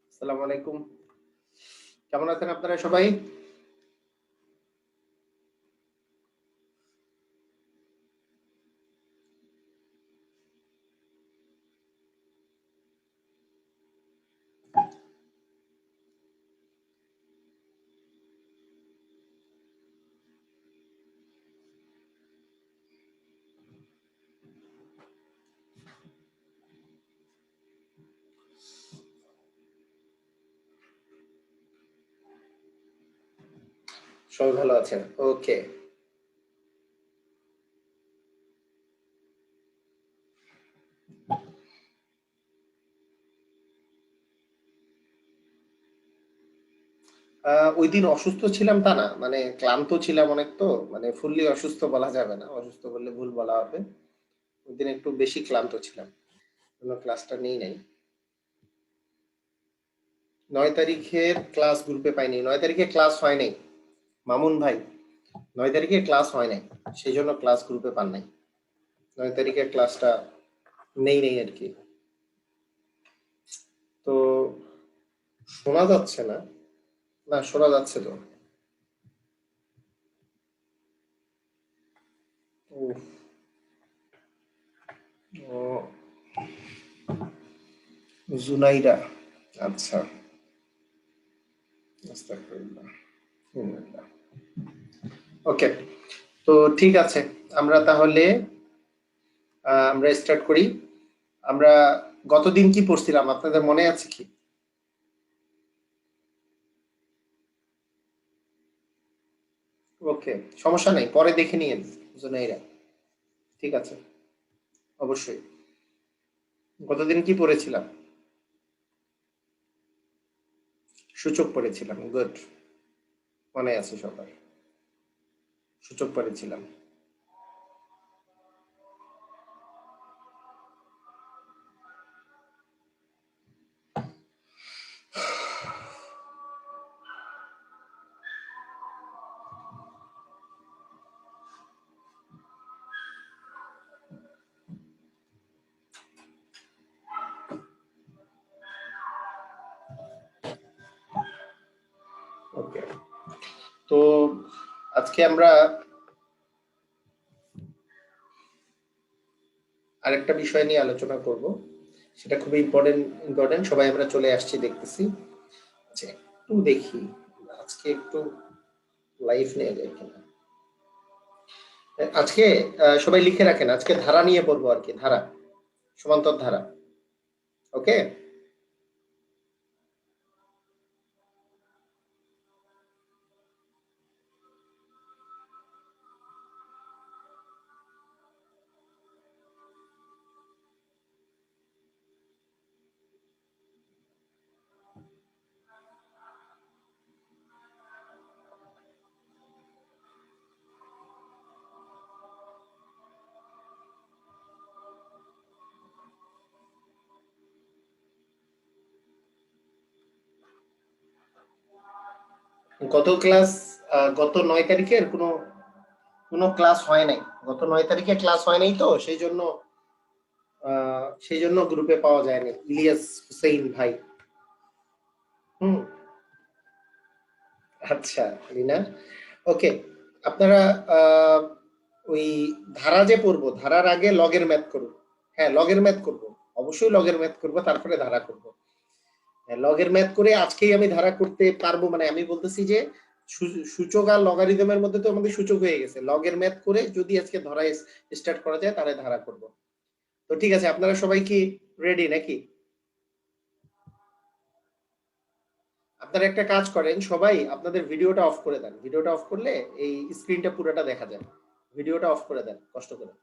আসসালামু আলাইকুম। কেমন আছেন আপনারা সবাই? সবাই ভালো আছেন। ওকে। ঐদিন অসুস্থ ছিলাম তা না। মানে ক্লান্ত ছিলাম অনেক তো। মানে ফুললি অসুস্থ বলা যাবে না। অসুস্থ বললে ভুল বলা হবে। ঐদিন একটু বেশি ক্লান্ত ছিলাম। জন্য ক্লাসটা নেই নাই। ৯ তারিখের ক্লাস গ্রুপে পাইনি। ৯ তারিখে ক্লাস হয় নাই। মামুন ভাই, ৯ তারিখে ক্লাস হয় নাই। সেজন্য ক্লাস গ্রুপে পান নাই। ৯ তারিখের ক্লাসটা নেই আরকি। তো শোনা যাচ্ছে না। না, শোনা যাচ্ছে তো। উফ! ও জুনাইরা। আচ্ছা। আস্তাগফিরুল্লাহ। হুম। ওকে। তো ঠিক আছে। আমরা তাহলে আমরা স্টার্ট করি। আমরা গতদিন কি পড়ছিলাম আপনাদের মনে আছে কি? ওকে, সমস্যা নাই। পরে দেখে নিয়েন জুনাইরা। ঠিক আছে, অবশ্যই। গতদিন কি পড়েছিলাম? সূচক পড়েছিলাম। গুড। মনে আছে সবার। সূচক পড়েছিলাম। ওকে। তো আজকে আমরা আরেকটা বিষয় নিয়ে আলোচনা করব। সেটা খুবই ইম্পর্টেন্ট। সবাই আমরা চলে আসছি দেখতেছি। আচ্ছা, একটু দেখি আজকে একটু লাইভ নেওয়া যায় কিনা। আজকে সবাই লিখে রাখেন, আজকে ধারা নিয়ে পড়বো আর কি। ধারা, সমান্তর ধারা। ওকে। গত ক্লাস গত ৯ তারিখের কোনো ক্লাস হয় নাই। গত ৯ তারিখে ক্লাস হয় নাই, তো সেই জন্য গ্রুপে পাওয়া যায়নি ইলিয়াস হুসেইন ভাই। হুম। আচ্ছা, রিনা। ওকে। আপনারা আহ, ওই ধারা যে পড়বো, ধারার আগে লগের ম্যাথ করবো। হ্যাঁ, লগের ম্যাথ করবো। অবশ্যই লগের ম্যাথ করবো, তারপরে ধারা করবো। হ্যাঁ, লগের ম্যাথ করে আজকেই আমি ধারা করতে পারবো। মানে আমি বলতেছি যে সূচক আর লগারিদমের মধ্যে তো আমাদের সূচক হয়ে গেছে। লগের ম্যাথ করে যদি আজকে ধরা স্টার্ট করা যায় তাহলে ধারা করব। তো ঠিক আছে, আপনারা সবাই কি রেডি নাকি? আপনারা একটা কাজ করেন, সবাই আপনাদের ভিডিওটা অফ করে দেন। ভিডিওটা অফ করলে এই স্ক্রিনটা পুরোটা দেখা যায়। ভিডিওটা অফ করে দেন কষ্ট করে।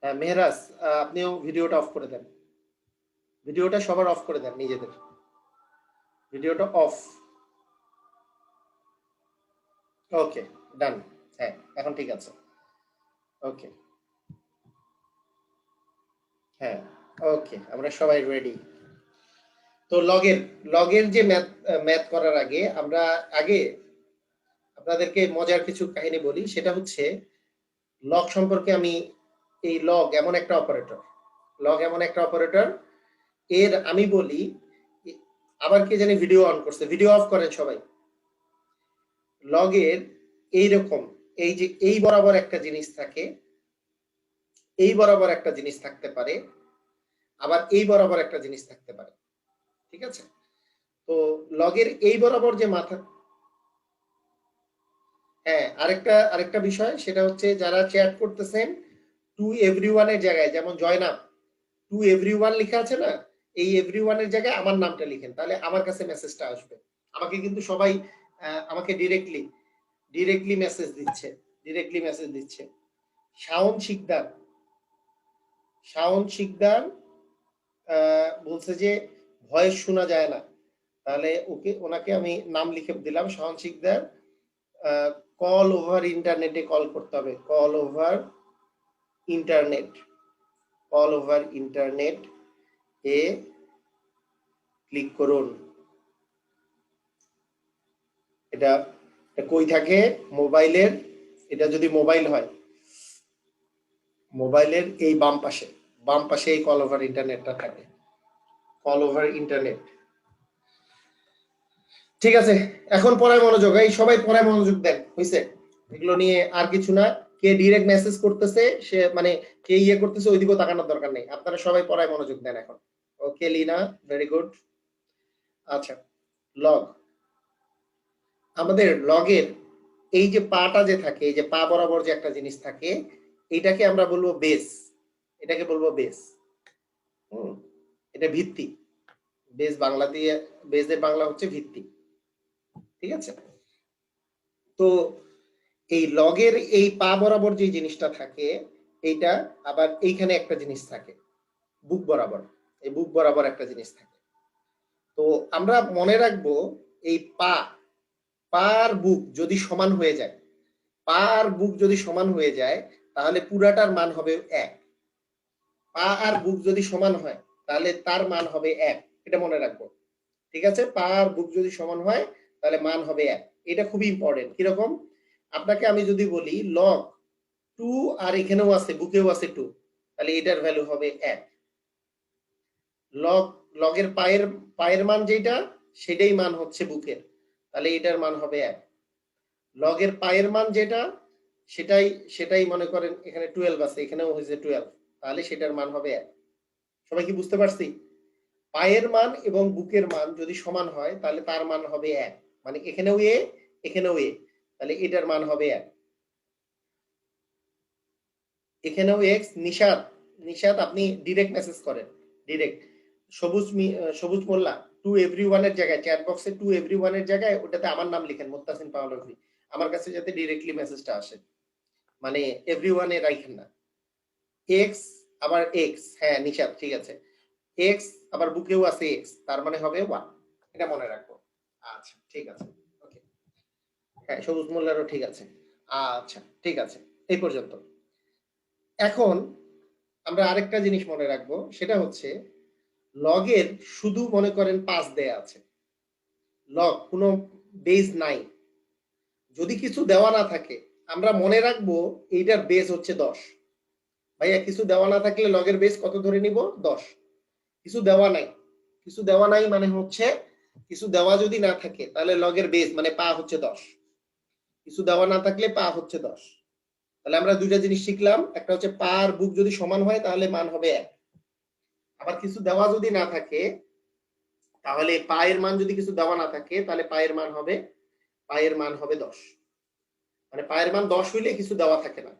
হ্যাঁ মেহরাজ, আপনিও ভিডিওটা অফ করে দেন। ভিডিওটা সবার অফ করে দেন নিজেদের। ভিডিওটা অফ। ওকে, ডান। হ্যাঁ, এখন ঠিক আছে। ওকে। হ্যাঁ, ওকে, আমরা সবাই রেডি। তো লগের লগের যে ম্যাথ ম্যাথ করার আগে আমরা আগে আপনাদেরকে মজার কিছু কাহিনী বলি। সেটা হচ্ছে লগ সম্পর্কে আমি এই লগ এমন একটা অপারেটর, লগ এমন একটা অপারেটর, এর আমি বলি, আবার কে জানি ভিডিও অন করছে, ভিডিও অফ করেন সবাই। লগের এইরকম, এই যে এই বরাবর একটা জিনিস থাকে, এই বরাবর একটা জিনিস থাকতে পারে, আবার এই বরাবর একটা জিনিস থাকতে পারে, ঠিক আছে? তো লগের এই বরাবর যে মাথা, হ্যাঁ, আরেকটা বিষয়, সেটা হচ্ছে যারা চ্যাট করতেছেন টু এভরিওয়ান এর জায়গায়, যেমন জয়নাব টু এভরিওয়ান লেখা আছে না, এই এভরিওয়ান এর জায়গায় আমার নামটা লিখেন, তাহলে আমার কাছে মেসেজটা আসবে। আমাকে কিন্তু সবাই আমাকে ডিরেক্টলি মেসেজ দিচ্ছে, ডিরেক্টলি মেসেজ দিচ্ছে। শাওন শিকদার বলছে যে ভয়েস শোনা যায় না, তাহলে ওনাকে আমি নাম লিখে দিলাম শাওন শিকদার। কল ওভার ইন্টারনেটে কল করতে হবে, call over internet, call over internet এ ক্লিক করুন। এটা কই থাকে? মোবাইলের, এটা যদি মোবাইল হয়, মোবাইলের এই বাম পাশে এই কল ওভার ইন্টারনেটটা থাকে, কল ওভার ইন্টারনেট। ঠিক আছে, এখন পড়ায় মনোযোগ, এই সবাই পড়ায় মনোযোগ দেন, হইছে? এগুলো নিয়ে আর কিছু না, কে ডিরেক্ট মেসেজ করতেছে সে মানে কে ইয়ে করতেছে ওইদিকেও তাকানোর দরকার নেই, আপনারা সবাই পড়ায় মনোযোগ দেন এখন। ওকে লিনা, ভেরি গুড। আচ্ছা, লগ, আমাদের লগের এই যে পাটা যে থাকে, এই যে পা বরাবর যে একটা জিনিস থাকে, এটাকে আমরা বলবো বেস, এটাকে বলবো বেস। এটা ভিত্তি, বেস বাংলা দিয়ে, বেসের বাংলা হচ্ছে ভিত্তি, ঠিক আছে? তো এই লগের এই পা বরাবর যে জিনিসটা থাকে, এইটা আবার এইখানে একটা জিনিস থাকে বুক বরাবর, এই বুক বরাবর একটা জিনিস থাকে। তো আমরা মনে রাখবো এই পার বুক যদি সমান হয়ে যায়, পার বুক যদি সমান হয়ে যায়, তাহলে পুরাটার মান হবে 1। পা আর বুক যদি সমান হয় তাহলে তার মান হবে 1, এটা মনে রাখবো, ঠিক আছে? পা আর বুক যদি সমান হয় তাহলে মান হবে 1, এটা খুবই ইম্পর্টেন্ট। কিরকম? আপনাকে আমি যদি বলি লগ 2 আর এখানেও আছে, বুকেও আছে 2, তাহলে এটার ভ্যালু হবে 1। লগের পায়ের মান যেটা, সেটাই মান হচ্ছে বুকের, তাহলে এটার মান হবে 1। লগের পায়ের মান যেটা, সেটাই মনে করেন এখানে 12 আছে, এখানেও হয়েছে 12, তাহলে সেটার মান হবে 1। সবাই কি বুঝতে পারছি? পায়ের মান এবং বুকের মান যদি সমান হয় তাহলে তার মান হবে 1, মানে এখানেও এ, এখানেও এ, তাহলে এটার মান হবে 1। এখানেও এক্স। নিশাদ আপনি ডিরেক্ট মেসেজ করেন, ডিরেক্ট। সবুজ মোল্লা টু এভরিওয়ান এর জায়গায়, চ্যাট বক্সে টু এভরিওয়ান এর জায়গায় ওটাতে আমার নাম লিখেন, মুত্তাসিন পাওয়ালভি, আমার কাছে যাতে ডিরেক্টলি মেসেজটা আসে, মানে এভরিওয়ান এ রাখেন না। এক্স আবার এক্স, হ্যাঁ নিশাদ ঠিক আছে, এক্স আবার বুকেও আছে এক্স, তার মানে হবে 1, এটা মনে রাখবো। আচ্ছা ঠিক আছে, ওকে, হ্যাঁ সবুজ মোল্লারও ঠিক আছে। আচ্ছা ঠিক আছে, এই পর্যন্ত। এখন আমরা আরেকটা জিনিস মনে রাখবো, সেটা হচ্ছে লগের শুধু মনে করেন 5 দেয়া আছে, লগ কোনো বেজ নাই, যদি কিছু দেওয়া না থাকে আমরা মনে রাখবো এইটার বেজ হচ্ছে 10। ভাইয়া কিছু দেওয়া না থাকলে লগের বেজ কত ধরে নিব? 10। কিছু দেওয়া নাই, কিছু দেওয়া নাই মানে হচ্ছে, কিছু দেওয়া যদি না থাকে তাহলে লগের বেজ মানে পা হচ্ছে 10, কিছু দেওয়া না থাকলে পা হচ্ছে 10। তাহলে আমরা দুইটা জিনিস শিখলাম, একটা হচ্ছে পা আর বুক যদি সমান হয় তাহলে মান হবে 1, আবার কিছু দেওয়া যদি না থাকে, তাহলে পায়ের মান যদি কিছু দেওয়া না থাকে তাহলে পায়ের মান হবে 10, মানে পায়ের মান 10 হইলে কিছু দেওয়া থাকে না।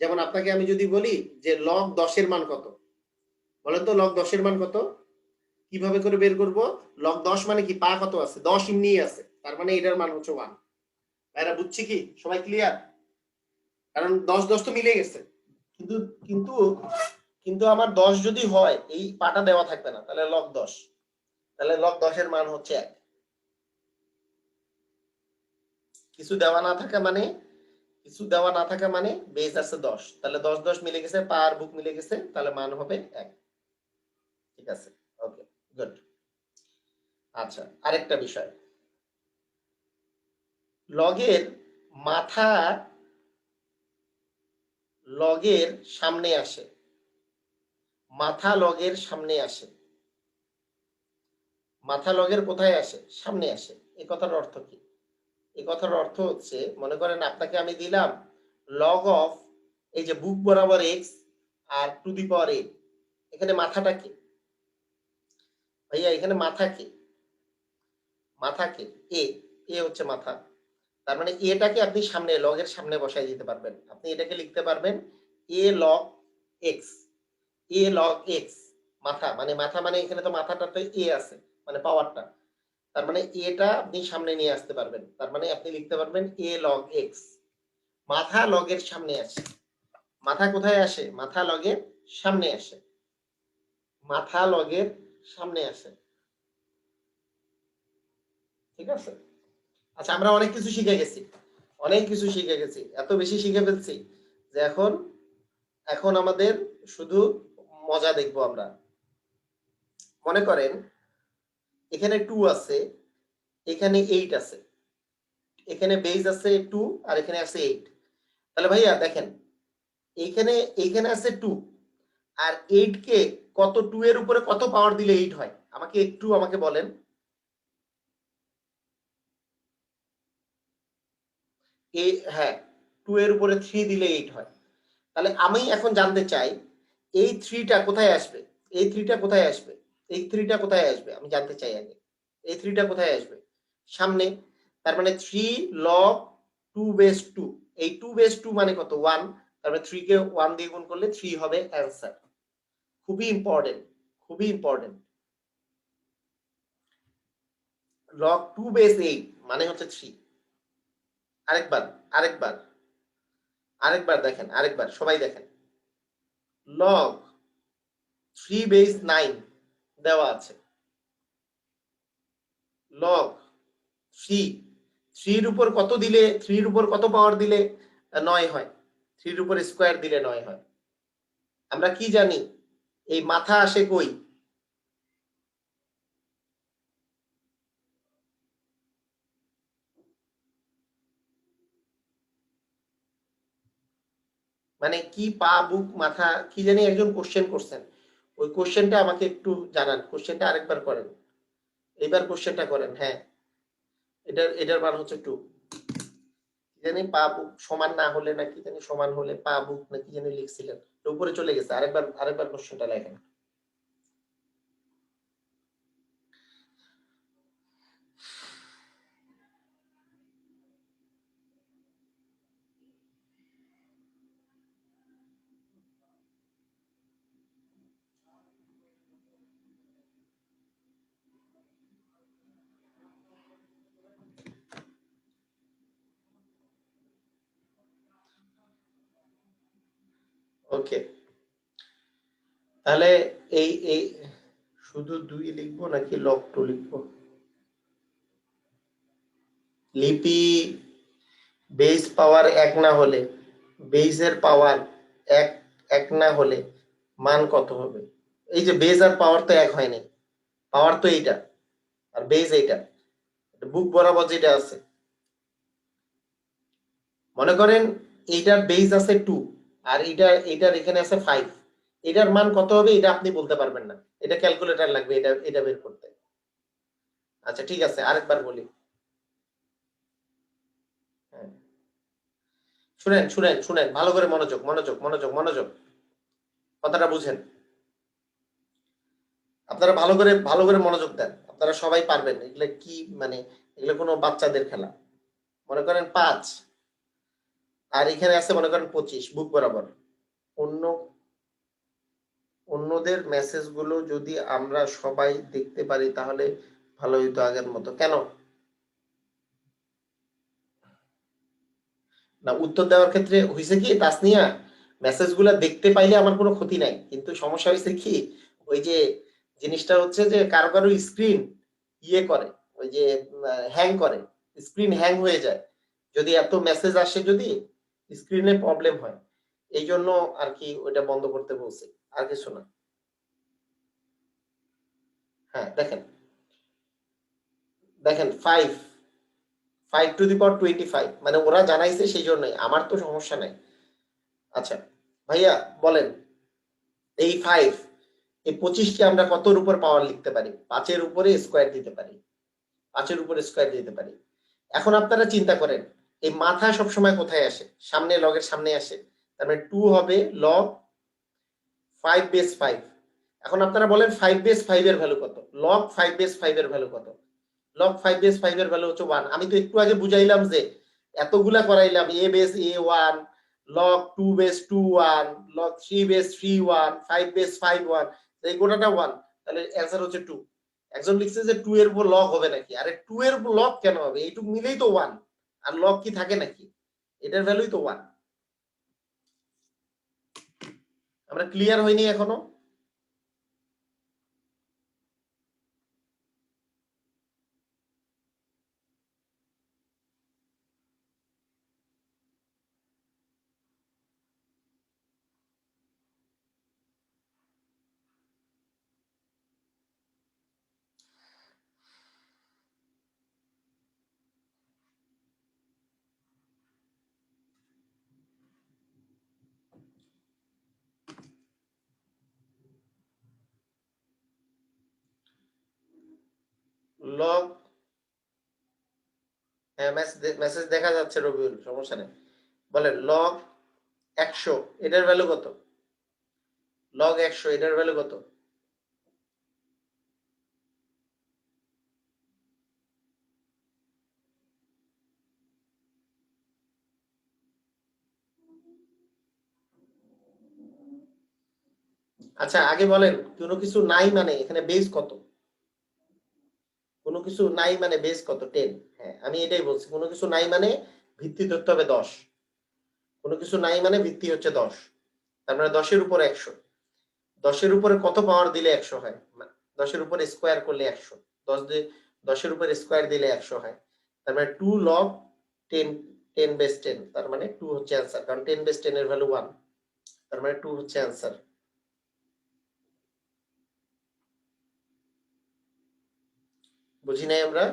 যেমন আপনাকে আমি যদি বলি যে লগ 10 এর মান কত, বলেন তো লগ 10 এর মান কত? কিভাবে করে বের করব? লগ 10 মানে কি, পা কত আছে? 10 এমনিই আছে, তার মানে এটার মান হচ্ছে 1। ভাইরা বুঝছি কি? সবাই ক্লিয়ার? কারণ 10 10 তো মিলে গেছে, কিন্তু কিন্তু কিন্তু আমার 10 যদি হয় এই পাটা দেওয়া থাকবে না, তাহলে লগ 10, তাহলে লগ 10 এর মান হচ্ছে 1। কিছু দেওয়া না থাকা মানে, কিছু দেওয়া না থাকা মানে বেস আছে 10, তাহলে 10 10 মিলে গেছে, পা আর বুক মিলে গেছে, তাহলে মান হবে 1। ঠিক আছে, ওকে, গুড। আচ্ছা, আরেকটা বিষয়, লগের মাথা, লগের সামনে আসে, মাথা লগের সামনে আসে, মাথা লগের কোথায় আসে? সামনে আসে। এই কথার অর্থ কি? এই কথার অর্থ হচ্ছে, মনে করেন আপনাকে আমি দিলাম লগ অফ, এই যে বুক বরাবর এক্স আর টু দি পাওয়ার এ, এখানে মাথাটা কি ভাইয়া? এখানে মাথা কি? মাথা কি? এ, এ হচ্ছে মাথা। তার মানে এটাকে আপনি সামনে লগের সামনে বসাই দিতে পারবেন। আপনি এটাকে লিখতে পারবেন এ লগ এক্স, এ লগ এক্স, মাথা মানে, মাথা মানে এখানে তো মাথাটাতে এ আছে, মানে পাওয়ারটা। তার মানে এটা আপনি সামনে নিয়ে আসতে পারবেন। তার মানে আপনি লিখতে পারবেন এ লগ এক্স। মাথা লগের সামনে আসে। মাথা কোথায় আসে? মাথা লগের সামনে আসে, মাথা লগের সামনে আসে। ঠিক আছে? আচ্ছা, আমরা অনেক কিছু শিখে গেছি, অনেক কিছু শিখে গেছি, এত বেশি শিখে ফেলছি যে এখন এখন আমাদের শুধু মজা দেখবো আমরা। মনে করেন এখানে 2 আছে, এখানে 8 আছে, এখানে বেজ আছে 2 আর এখানে আছে 8। তাহলে ভাইয়া দেখেন, এইখানে এইখানে আছে 2 আর 8 কে কত, 2 এর উপরে কত পাওয়ার দিলে 8 হয়? আমাকে একটু আমাকে বলেন। হ্যাঁ, 2 এর উপরে 3 দিলে 8 হয়। তাহলে আমি এখন জানতে চাই এই 3টা কোথায় আসবে? এই 3টা কোথায় আসবে? এই 3টা কোথায় আসবে আমি জানতে চাই আগে। এই 3টা কোথায় আসবে? সামনে। তার মানে 3 লগ 2 বেস 2, এই 2 বেস 2 মানে কত? 1। তার মানে 3 কে 1 দিয়ে গুণ করলে 3 হবে অ্যান্সার। খুবই ইম্পর্টেন্ট, খুবই ইম্পর্টেন্ট। লগ 2 বেস 8 মানে হচ্ছে 3। আরেকবার, আরেকবার, আরেকবার দেখেন, আরেকবার সবাই দেখেন। লগ 3 বেস 9 দেওয়া আছে, লগ 3, 3 এর উপর কত দিলে, 3 এর উপর কত পাওয়ার দিলে 9 হয়? 3 এর উপর স্কয়ার দিলে 9 হয়। আমরা কি জানি? এই মাথা আসে কই? মানে কি, পা, বুক, মাথা, কি জানি একজন কোশ্চেন করছেন। ওই কোশ্চেনটা আমাকে একটু জানান, কোশ্চেনটা আরেকবার করেন, এইবার কোশ্চেনটা করেন। হ্যাঁ, এটার মান হচ্ছে 2। কি জানি, পা বুক সমান না হলে না কি জানি, সমান হলে পা বুক না কি জানি লিখছিলেন, উপরে চলে গেছে। আরেকবার, আরেকবার কোশ্চেনটা লেখেন। ওকে, তাহলে এই এই শুধু 2 লিখবো নাকি লগ 2 লিখবো? লিপি, বেস পাওয়ার 1 না হলে, বেসের পাওয়ার 1 1 না হলে মান কত হবে? এই যে বেস আর পাওয়ার তো 1 হয় নাই, পাওয়ার তো এইটা আর বেস এইটা, বুক বরাবর যেটা আছে। মনে করেন এইটার বেস আছে 2 আর এইটার এখানে আছে 5, এটার মান কত হবে এটা আপনি বলতে পারবেন না, এটা ক্যালকুলেটর লাগবে এটা এটা বের করতে। আচ্ছা ঠিক আছে, আরেকবার বলি। হ্যাঁ, শুনেন শুনেন শুনেন, ভালো করে মনোযোগ মনোযোগ মনোযোগ মনোযোগ, কথাটা বুঝেন। আপনারা ভালো করে মনোযোগ দেন, আপনারা সবাই পারবেন। এগুলো কি মানে, এগুলো কোনো বাচ্চাদের খেলা। মনে করেন 5 আর এখানে আছে মনে করেন 25 বুক বরাবর। অন্য অন্যদের মেসেজ গুলো যদি আমরা সবাই দেখতে পারি তাহলে ভালো হইতো আগের মতো। কেন না? উত্তর দেওয়ার ক্ষেত্রে হয়েছে কি তাসনিয়া, মেসেজ গুলা দেখতে পাইলে আমার কোনো ক্ষতি নাই, কিন্তু সমস্যা হয়েছে কি, ওই যে জিনিসটা হচ্ছে যে কারো কারো স্ক্রিন ইয়ে করে, ওই যে হ্যাং করে, স্ক্রিন হ্যাং হয়ে যায় যদি এত মেসেজ আসে, যদি স্ক্রিনে প্রবলেম হয়। এই জন্য আর কি ওইটা বন্ধ করতে বলছি, আর কিছু না। হ্যাঁ দেখেন, দেখেন 5, 5 টু দি পাওয়ার 25, মানে ওরা জানাইছে সেই জন্যই, আমার তো সমস্যা নাই। আচ্ছা, ভাইয়া বলেন এই 5 এই 25 কে আমরা কতর উপর পাওয়ার লিখতে পারি? 5 এর উপরে স্কয়ার দিতে পারি, 5 এর উপরে স্কয়ার দিতে পারি। এখন আপনারা চিন্তা করেন এই মাথা সব সময় কোথায় আসে? সামনে, লগের সামনে আসে। তার মানে 2 হবে log 5 বেস 5। এখন আপনারা বলেন 5 বেস 5 এর ভ্যালু কত? log 5 বেস 5 এর ভ্যালু কত? log 5 বেস 5 এর ভ্যালু হচ্ছে 1। আমি তো একটু আগে বুঝাইলাম যে এতগুলা করাইলাম a base a1, log 2 base 2 1, log 3 base 3 1, 5 base 5 1, এই গোটাটা 1। তাহলে অ্যানসার হচ্ছে 2। একজন লিখছে যে 2 এর উপর log হবে নাকি? আরে 2 এর উপর log কেন হবে? এইটুকু মিলেই তো 1। আর log কি থাকে নাকি? এটার ভ্যালুই তো 1। আমরা ক্লিয়ার হইনি এখনো? log, হ্যাঁ মেসেজ দেখা যাচ্ছে রবিউল, সমস্যা নেই। বলেন log 100 এটার ভ্যালু কত? log 100 এটার ভ্যালু কত? আচ্ছা আগে বলেন কোনো কিছু নাই মানে এখানে বেস কত? কোনো কিছু নাই মানে বেস কত? 10। হ্যাঁ আমি এটাই বলছি, কোনো কিছু নাই মানে ভিত্তি ধরতে হবে 10। কোনো কিছু নাই মানে ভিত্তি হচ্ছে 10। তার মানে 10 এর উপর 100। 10 এর উপরে কত পাওয়ার দিলে 100 হয়? 10 এর উপরে স্কয়ার করলে 100। 10 দিয়ে 10 এর উপরে স্কয়ার দিলে 100 হয়। তার মানে 2 log 10, 10 বেস 10। তার মানে 2 হচ্ছে অ্যান্সার, কারণ 10 বেস 10 এর ভ্যালু 1। তার মানে 2 হচ্ছে অ্যান্সার। বুঝি নাই আমরা?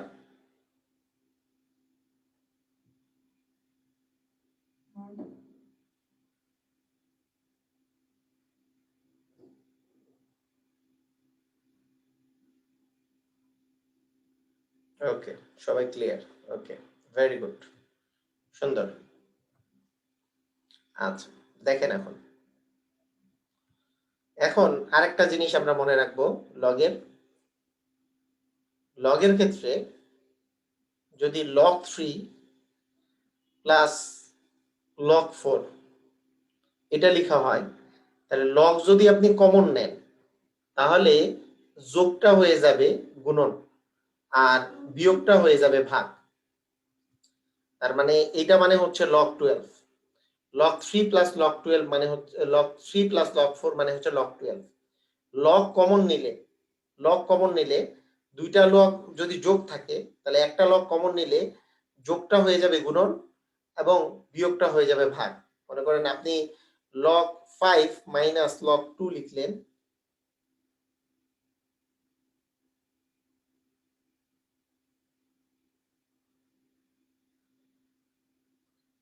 ওকে, সবাই ক্লিয়ার। ওকে, ভেরি গুড, সুন্দর। আচ্ছা দেখেন এখন, এখন আরেকটা জিনিস আমরা মনে রাখবো লগের, লগের ক্ষেত্রে যদি log 3 প্লাস log 4 এটা লেখা হয়, তাহলে লগ যদি আপনি কমন নেন তাহলে যোগটা হয়ে যাবে গুণন আর বিয়োগটা হয়ে যাবে ভাগ। তার মানে এটা মানে হচ্ছে log 12। log 3 প্লাস log 12 মানে হচ্ছে log 3 প্লাস log 4 মানে হচ্ছে log 12। লগ কমন নিলে, লগ কমন নিলে দুইটা লগ যদি যোগ থাকে তাহলে একটা লগ কমন নিলে যোগটা হয়ে যাবে গুণন এবং বিয়োগটা হয়ে যাবে ভাগ। মনে করেন আপনি log 5 মাইনাস log 2 লিখলেন,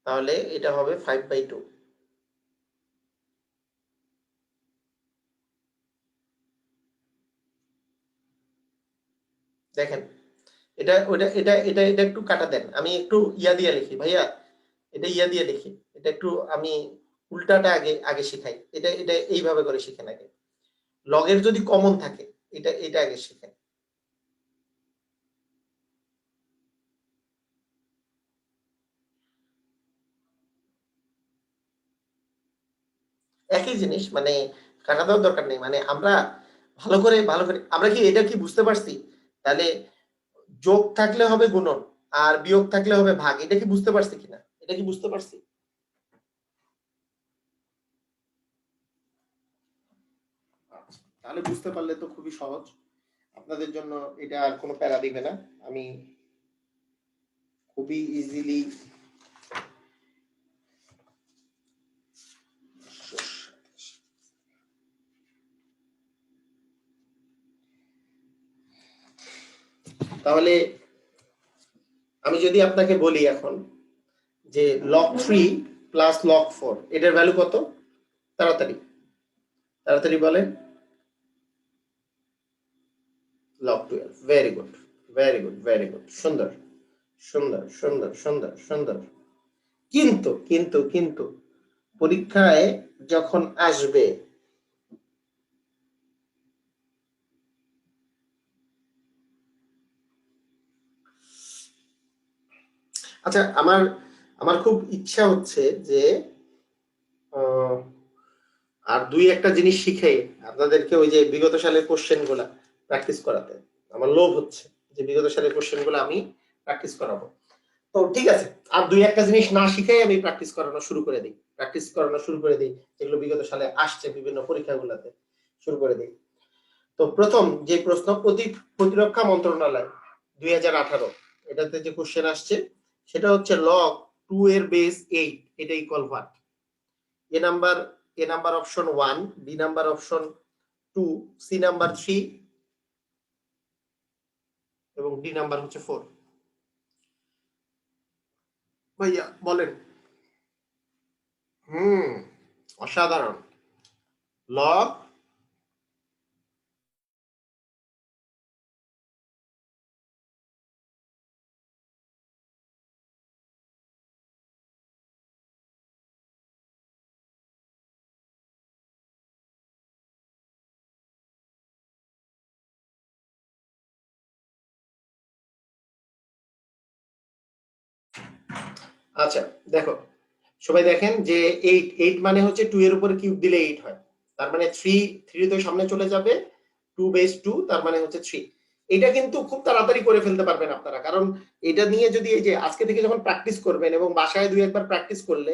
তাহলে এটা হবে 5/2। দেখেন এটা ওটা এটা এটা এটা একটু কাটা দেন, আমি একটু ইয়া দিয়ে লিখি ভাইয়া, এটা ইয়া দিয়ে লিখি, এটা একটু আমি উল্টাটা আগে আগে শিখাই। এটা এটা এইভাবে করে শিখেন আগে। লগের যদি কমন থাকে এটা এটা আগে শিখেন। একই জিনিস, মানে কাটা দেওয়ার দরকার নেই। মানে আমরা ভালো করে আমরা কি এটা কি বুঝতে পারছি? তাহলে যোগ থাকলে হবে গুণন আর বিয়োগ থাকলে হবে ভাগ, এটা কি বুঝতে পারছি কিনা? এটা কি বুঝতে পারছি? আচ্ছা, তাহলে বুঝতে পারলে তো খুবই সহজ। আপনাদের জন্য এটা আর কোনো প্যারা দিবে না। আমি খুবই ইজিলি তাহলে আমি যদি আপনাকে বলি এখন যে log 3 প্লাস log 4 এটার ভ্যালু কত? তাড়াতাড়ি তাড়াতাড়ি বলেন। Log 12, very good, very good, very good, সুন্দর সুন্দর সুন্দর সুন্দর সুন্দর। কিন্তু কিন্তু কিন্তু পরীক্ষায় যখন আসবে, আচ্ছা আমার আমার খুব ইচ্ছা হচ্ছে যে আর দুই একটা জিনিস শিখে আপনাদেরকে ওই যে বিগত সালের কোশ্চেন গুলা প্র্যাকটিস করাতে আমার লোভ হচ্ছে, যে বিগত সালের কোশ্চেন গুলো আমি প্র্যাকটিস করাবো। তো ঠিক আছে, আর দুই একটা জিনিস না শিখেই আমি প্র্যাকটিস করানো শুরু করে দিই, যেগুলো বিগত সালে আসছে বিভিন্ন পরীক্ষাগুলোতে, শুরু করে দিই। তো প্রথম যে প্রশ্ন, প্রতিরক্ষা মন্ত্রণালয় 2018 এটাতে যে কোশ্চেন আসছে সেটা হচ্ছে লগ 2 এর বেস 8 এটা equal what? A number option 1, B number option 2, C number 3 এবং ডি নাম্বার হচ্ছে 4। ভাইয়া বলেন। অসাধারণ। লগ আচ্ছা দেখো, সবাই দেখেন যে 8 মানে হচ্ছে 2 এর উপরে কিউব দিলে 8 হয়, তার মানে 3 তো সামনে চলে যাবে, 2 বেস 2 তার মানে হচ্ছে 3। এটা কিন্তু খুব তাড়াতাড়ি করে ফেলতে পারবেন আপনারা, কারণ এটা নিয়ে যদি এই যে আজকে থেকে যখন প্র্যাকটিস করবেন এবং বাসায় দুই একবার প্র্যাকটিস করলে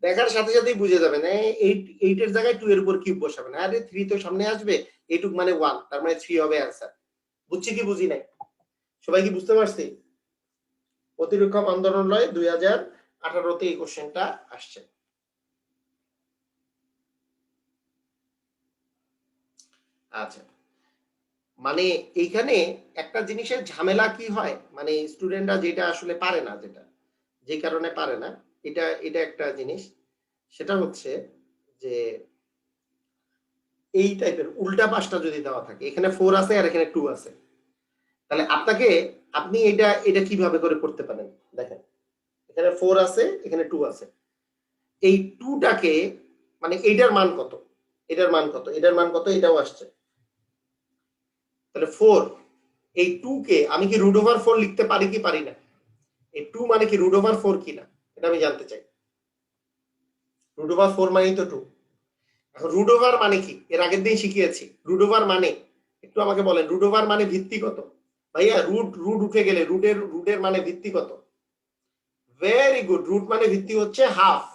দেখার সাথে সাথেই বুঝে যাবেন 8 এর জায়গায় 2 এর উপর কিউব বসাবেন, আরে 3 তো সামনে আসবে, এইটুক মানে 1 তার মানে 3 হবে অ্যান্সার। বুঝছি কি বুঝি নাই? সবাই কি বুঝতে পারছি? প্রতিরক্ষা মন্ত্রণালয় 2018-তে এই কোশ্চেনটা আসছে। আচ্ছা, মানে এইখানে একটা জিনিসের ঝামেলা কি হয়, মানে স্টুডেন্টরা যেটা আসলে পারে না, যেটা যে কারণে পারে না, এটা এটা একটা জিনিস, সেটা হচ্ছে যে এই টাইপের উল্টা পাশটা যদি দেওয়া থাকে, এখানে 4 আছে আর এখানে 2 আছে, তাহলে আপনি এটা এটা কিভাবে করে করতে পারেন? দেখেন, এখানে 4 আছে, এখানে 2 আছে, এই 2টাকে মানে এইটার মান কত, এটার মান কত, এটার মান কত, এটাও আসছে, তাহলে 4, এই 2 কে আমি কি রুট ওভার 4 লিখতে পারি কি পারি না? এই 2 মানে কি রুট ওভার 4 কিনা এটা আমি জানতে চাই। রুট ওভার 4 মানেই তো 2। এখন রুট ওভার মানে কি, এর আগের দিন শিখিয়েছি। রুট ওভার মানে একটু আমাকে বলেন, রুট ওভার মানে ভিত্তি কত? ভাইয়া রুট রুট উঠে গেলে রুটের মানে ভিত্তি কত? ভেরি গুড, রুট মানে ভিত্তি হচ্ছে হাফ।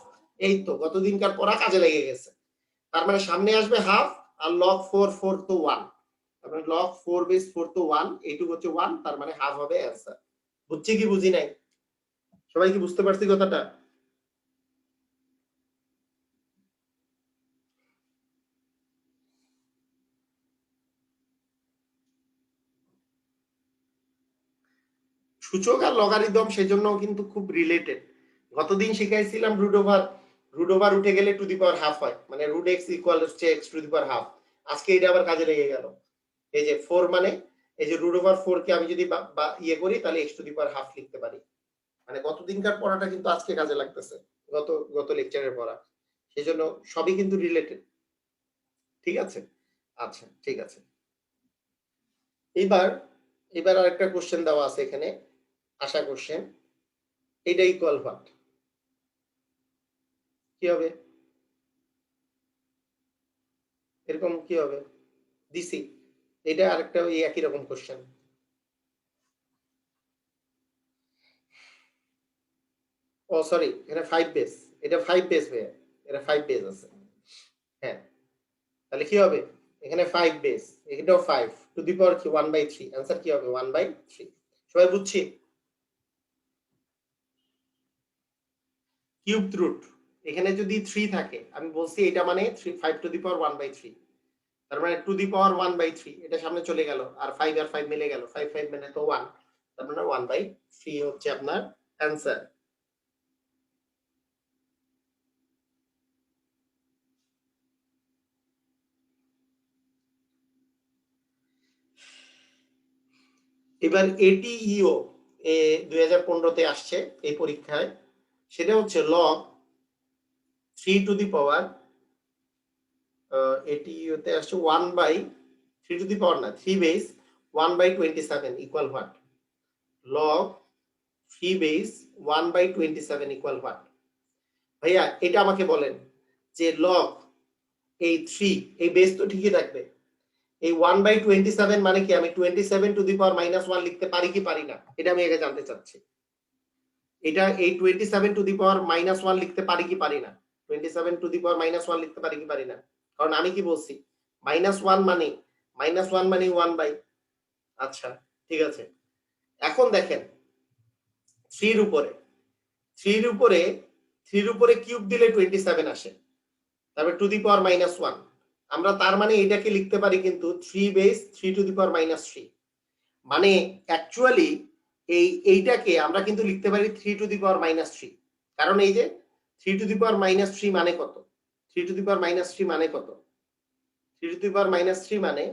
এই তো গতদিনকার পড়া কাজে লেগে গেছে। তার মানে সামনে আসবে হাফ, আর লগ 4 4 তো 1, তার মানে লগ 4 বেস 4 তো 1, এইটুকু হচ্ছে 1, তার মানে হাফ হবে অ্যান্সার। বুঝছি কি বুঝি নাই? সবাই কি বুঝতে পারছি কথাটা? সূচক আর লগারিদম সেজন্য কিন্তু খুব রিলেটেড। গতদিন শিখাইছিলাম রুট ওভার উঠে গেলে টু দি পাওয়ার হাফ হয়, মানে রুট এক্স ইকুয়াল হচ্ছে x to the power half. আজকে এটা আবার কাজে লেগে গেল। এই যে 4 মানে এই যে রুট ওভার 4 কে আমি যদি ইয়ে করি তাহলে x to the power half লিখতে পারি। মানে গতদিনকার পড়াটা কিন্তু আজকে কাজে লাগতেছে, গত গত লেকচারের পড়া, সেজন্য সবই কিন্তু রিলেটেড। ঠিক আছে, আচ্ছা ঠিক আছে। এবার এবার আরেকটা কোশ্চেন দেওয়া আছে এখানে, আশা কোশ্চেন, এটা ইকুয়াল হোয়াট? কি হবে? এরকম কি হবে? দিছি, এটা আরেকটা ওই একই রকম কোশ্চেন। ও সরি, এখানে 5 বেস, এটা 5 বেস হয়ে, এটা 5 বেস আছে। হ্যাঁ, তাহলে কি হবে? এখানে 5 বেস, এটাও 5 টু দি পাওয়ার কি 1/3, आंसर কি হবে 1/3। সবাই বুঝছি? কিউব রুট, এখানে যদি 3 থাকে আমি বলছি এটা মানে 3 5 টু দি পাওয়ার 1/3, তার মানে টু দি পাওয়ার 1/3, এটা সামনে চলে গেল আর 5 আর 5 মিলে গেল, 5 5 মানে তো 1, তার মানে 1/3 হচ্ছে আপনার आंसर। এবার এটিইও 2015-তে আসছে এই পরীক্ষায়, সেটা হচ্ছে লগ 3 টু দি পাওয়ার, এটিইওতে আসছে 1/3 টু দি পাওয়ার না, 3 base 1/27 equal what? Log 3 base 1/27 equal what? ভাইয়া এটা আমাকে বলেন যে লগ এই 3, এই বেস তো ঠিকই থাকবে, এই 1/27 মানে কি আমি 27 টু দি পাওয়ার -1 লিখতে পারি কি পারি না? এটা আমি আগে জানতে চাচ্ছি। এটা এই 27 টু দি পাওয়ার -1 লিখতে পারি কি পারি না? 27 টু দি পাওয়ার -1 লিখতে পারি কি পারি না? কারণ আমি কি বলছি, -1 মানে -1 মানে 1/, আচ্ছা ঠিক আছে। এখন দেখেন 3 এর উপরে 3 এর উপরে 3 এর উপরে কিউব দিলে 27 আসে, তারপরে টু দি পাওয়ার -1, আমরা তার মানে এটাকে লিখতে পারি কিন্তু 3 বেস 3 টু দি পাওয়ার -3, মানে অ্যাকচুয়ালি এইটাকে আমরা কিন্তু লিখতে পারি 3 টু দি পাওয়ার -3, কারণ এই যে 3 টু দি পাওয়ার -3 মানে কত? 3 টু দি পাওয়ার -3 মানে কত? 3 টু দি পাওয়ার -3 মানে,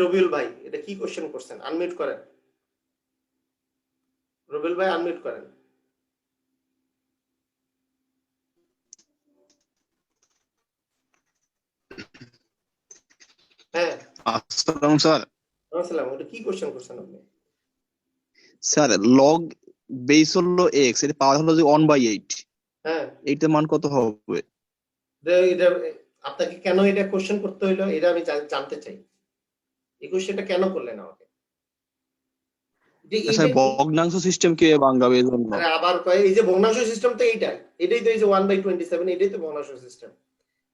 রবিউল ভাই এটা কি কোশ্চেন করছেন? আনমিউট করেন, রবিউল ভাই আনমিউট করেন। হ্যাঁ আসসালাম স্যার। আসসালাম, ওটা কি কোশ্চেন করছেন আপনি? স্যার লগ বেস হলো x, এর পাওয়ার হলো যে 1/8, হ্যাঁ এইটার মান কত হবে? এটা আপনাকে কেন এটা কোশ্চেন করতে হইলো এটা আমি জানতে চাই, এই কোশ্চেনটা কেন করলেন আমাকে? স্যার ভগ্নাংশ সিস্টেম কে ভাঙাবে এই জন্য। আরে আবার কয় এই যে ভগ্নাংশ সিস্টেম তো এইটাই, এটাই তো এই যে 1/27, এটাই তো ভগ্নাংশ সিস্টেম।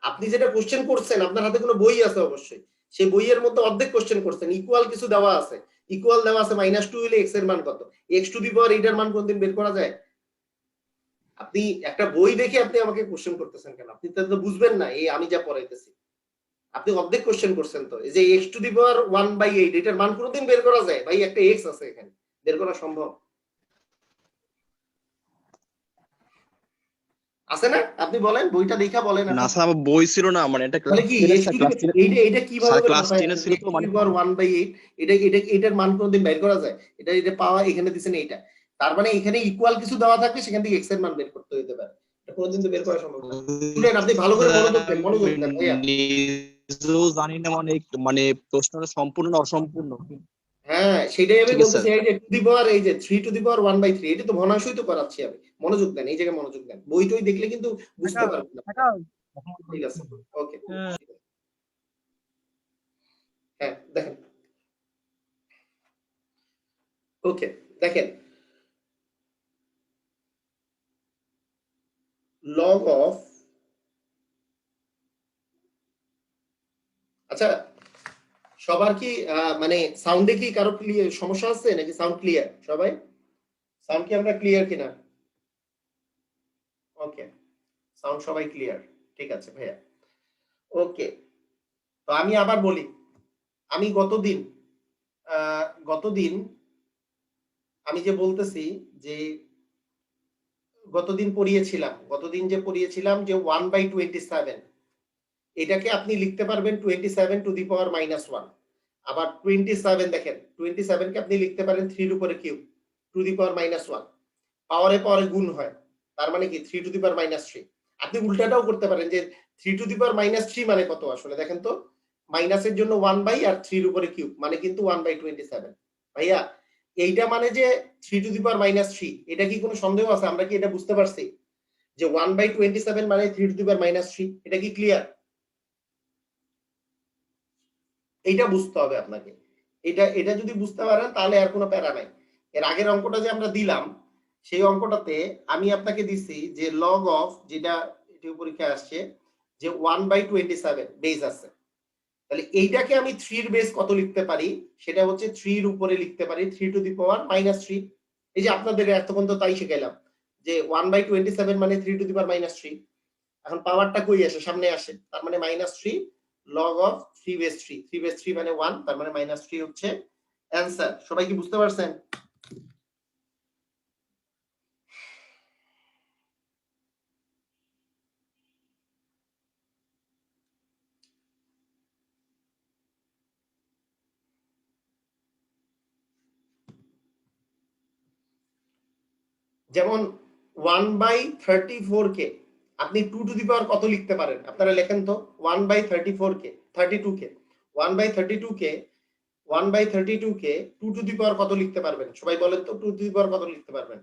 আপনি যেটা কোশ্চেন করছেন আপনার হাতে কোনো বই আছে অবশ্যই, সেই বইয়ের মধ্যে অর্ধেক কোশ্চেন করছেন, ইকুয়াল কিছু দেওয়া আছে, ইকুয়াল দেওয়া আছে -2 হলে x এর মান কত, x টু দি পাওয়ার এইটার মান কোনদিন বের করা যায়? আপনি একটা বই দেখে আপনি আমাকে কোশ্চেন করতেছেন কেন? আপনি তো বুঝবেন না এই আমি যা পড়াইতেছি। আপনি অর্ধেক কোশ্চেন করছেন তো, এই যে x টু দি পাওয়ার 1/8 এটার মান কোনদিন বের করা যায়? ভাই একটা x আছে এখানে, বের করা সম্ভব আছে না? আপনি বলেন, বইটা দেখা বলেন না এখন। স্যার আমার বই ছিল না, মানে এটা মানে ক্লাস কি 10 এর x sir, to the class 10 এইটা কিভাবে স্যার করে ক্লাস মাথায় 10 এর ছিল x তো, টু মানে দি পাওয়ার 1/8 এটার মান কোনদিন বের করা যায়? এটা পাওয়া এখানে দিছেন এইটা, তার মানে এখানে ইকুয়াল কিছু দেওয়া থাকবে, সেখান থেকে x এর মান বের করতে হইতে পারে, এটা কোনদিন তো বের করা সম্ভব না। শুনেন আপনি ভালো করে মনোযোগ দেন, মনোযোগ দেন ভাইয়া। নিজেও জানি না, মানে মানে প্রশ্নটা সম্পূর্ণ না অসম্পূর্ণ। হ্যাঁ সেটাই আমি ঠিক আছে বলতেছি, এই যে টু দি পাওয়ার এই যে 3 টু দি পাওয়ার 1/3 এটা তো ভগ্নাংশই তো করাচ্ছি আমি। মনোযোগ দেন, এই জায়গায় মনোযোগ দেন, বই টই দেখলে কিন্তু বুঝতে পারবেন না। ঠিক আছে, ওকে, হ্যাঁ দেখেন, ওকে দেখেন, লগ অফ, আচ্ছা সবার কি মানে সাউন্ডে কি কারো ক্লিয়ার সমস্যা আছে নাকি সাউন্ড ক্লিয়ার সবাই? সাউন্ড কি আমরা ক্লিয়ার কিনা? ওকে, সাউন্ড সবাই ক্লিয়ার, ঠিক আছে ভাইয়া, ওকে। তো আমি আবার বলি, আমি গতদিন আমি যে বলতেছি যে গতদিন যে পড়িয়েছিলাম যে 1/27, এটাকে আপনি লিখতে পারবেন 27 টু দি পাওয়ার -1, আবার 27 দেখেন 27 কে আপনি লিখতে পারেন 3 এর উপরে কিউব টু দি পাওয়ার -1, পাওয়ারে পাওয়ারে গুণ হয়, তার মানে কি 3 টু দি পাওয়ার -3। আপনি উল্টাটাও করতে পারেন যে 3 টু দি পাওয়ার -3 মানে কত আসলে দেখেন তো, মাইনাসের জন্য 1/, আর 3 এর উপরে কিউব মানে কিন্তু 1/27। ভাইয়া এইটা মানে যে 3 টু দি পাওয়ার -3, এটা কি কোনো সন্দেহ আছে? আমরা কি এটা বুঝতে পারছি যে 1/27 মানে 3 টু দি পাওয়ার -3? এটা কি ক্লিয়ার? এইটা বুঝতে হবে আপনাকে, এটা যদি বুঝতে পারেন তাহলে আর কোনো প্যারা নাই। এর আগের অঙ্কটা যে আমরা দিলাম সেই অঙ্কটাতে আমি আপনাকে দিছি যে লগ অফ, যেটা পরীক্ষায় আসছে যে 1/27 বেস আছে, তাহলে এইটাকে আমি 3 এর বেস কত লিখতে পারি? সেটা হচ্ছে 3 এর উপরে লিখতে পারি 3 টু দি পাওয়ার -3। এই যে আপনাদের এতক্ষণ তো তাই শিখাইলাম যে 1/27 মানে 3 টু দি পাওয়ার -3। এখন পাওয়ারটা কই আসে? সামনে আসে, তার মানে -3 লগ অফ 3 বেস 3, 3 বেস 3 মানে 1, তার মানে -3 হচ্ছে অ্যান্সার। সবাই কি বুঝতে পারছেন? যেমন 1/34 কে আপনি 2 টু দি পাওয়ার কত লিখতে পারেন? আপনারা লেখেন তো। 1/34 কে 32 কে 1/32 কে 1/32 কে 2 টু দি পাওয়ার কত লিখতে পারবেন? সবাই বলেন তো 2 টু দি পাওয়ার কত লিখতে পারবেন?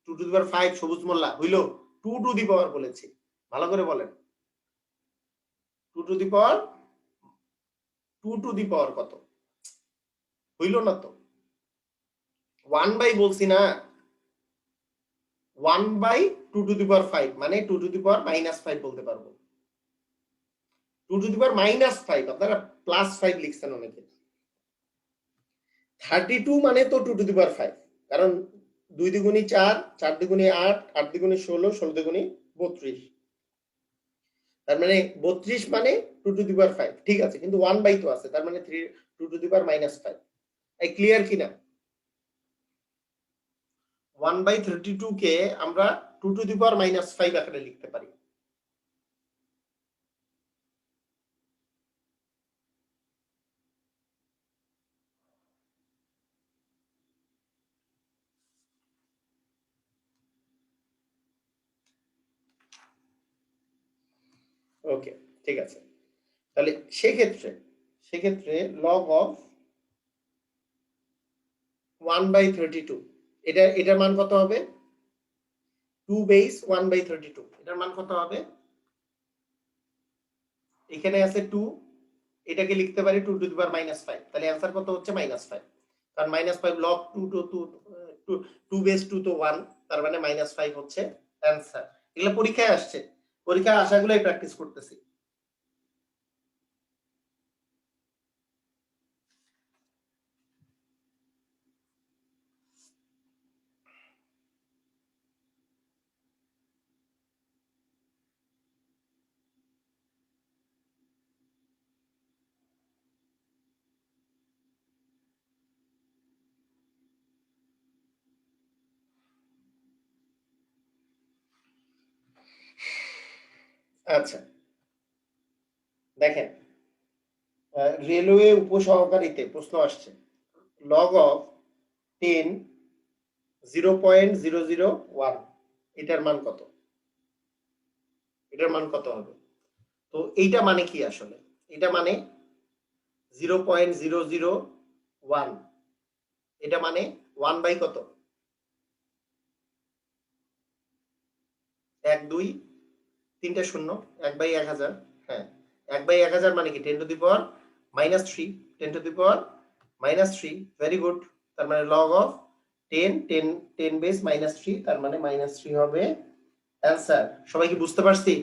2 টু দি পাওয়ার 5 সবুজ মোল্লা হইল? 2 টু দি পাওয়ার বলেছি, ভালো করে বলেন। 2 two the power 2 two the পাওয়ার কত? হইল না তো। 1 বাই বলছি না, 1/2 টু দি পাওয়ার 5 মানে 2 টু দি পাওয়ার -5 বলতে পারবো। 2 টু দি পাওয়ার -5, আপনারা +5 লিখছেন অনেকে। 32 মানে তো 2 টু দি পাওয়ার 5, কারণ 2 দ্বিগুণী 4, 4 দ্বিগুণী 8, 8 দ্বিগুণী 16, 16 দ্বিগুণী 32, তার মানে 32 মানে 2 টু দি পাওয়ার 5। ঠিক আছে, কিন্তু 1 বাই তো আছে, তার মানে 2 টু দি পাওয়ার -5। এই ক্লিয়ার কিনা? 1/32 কে আমরা 2 টু দি পাওয়ার -5 আকারে লিখতে পারি। ওকে, ঠিক আছে। তাহলে সেক্ষেত্রে লগ অফ 1/32, এটার মান কত হবে? 2 বেস 1/32, এটার মান কত হবে? এখানে আছে 2, এটাকে লিখতে পারি 2 টু দি পাওয়ার -5, তাহলে অ্যান্সার কত হচ্ছে? -5, কারণ -5 লগ 2 টু 2 বেস 2 তো 1, তার মানে -5 হচ্ছে অ্যান্সার। এগুলো পরীক্ষায় আসছে, পরীক্ষায় আসাগুলোই প্র্যাকটিস করতেছি। আচ্ছা, দেখেন, রেলওয়ে উপসহকারীতে প্রশ্ন আসছে লগ অফ 10 0.001, এটার মান কত? এটার মান কত হবে? তো এইটা মানে কি আসলে? এটা মানে 0.001, এটা মানে 1 বাই কত? 1 2 3টে শূন্য, 1 বাই 1000। হ্যাঁ, 1 বাই 1000 মানে কি 10 two the power -3, 10 two the power -3, very good. তার মানে লগ অফ 10 10 10 বেস -3, তার মানে -3 হবে অ্যান্সার। সবাই কি বুঝতে পারছি?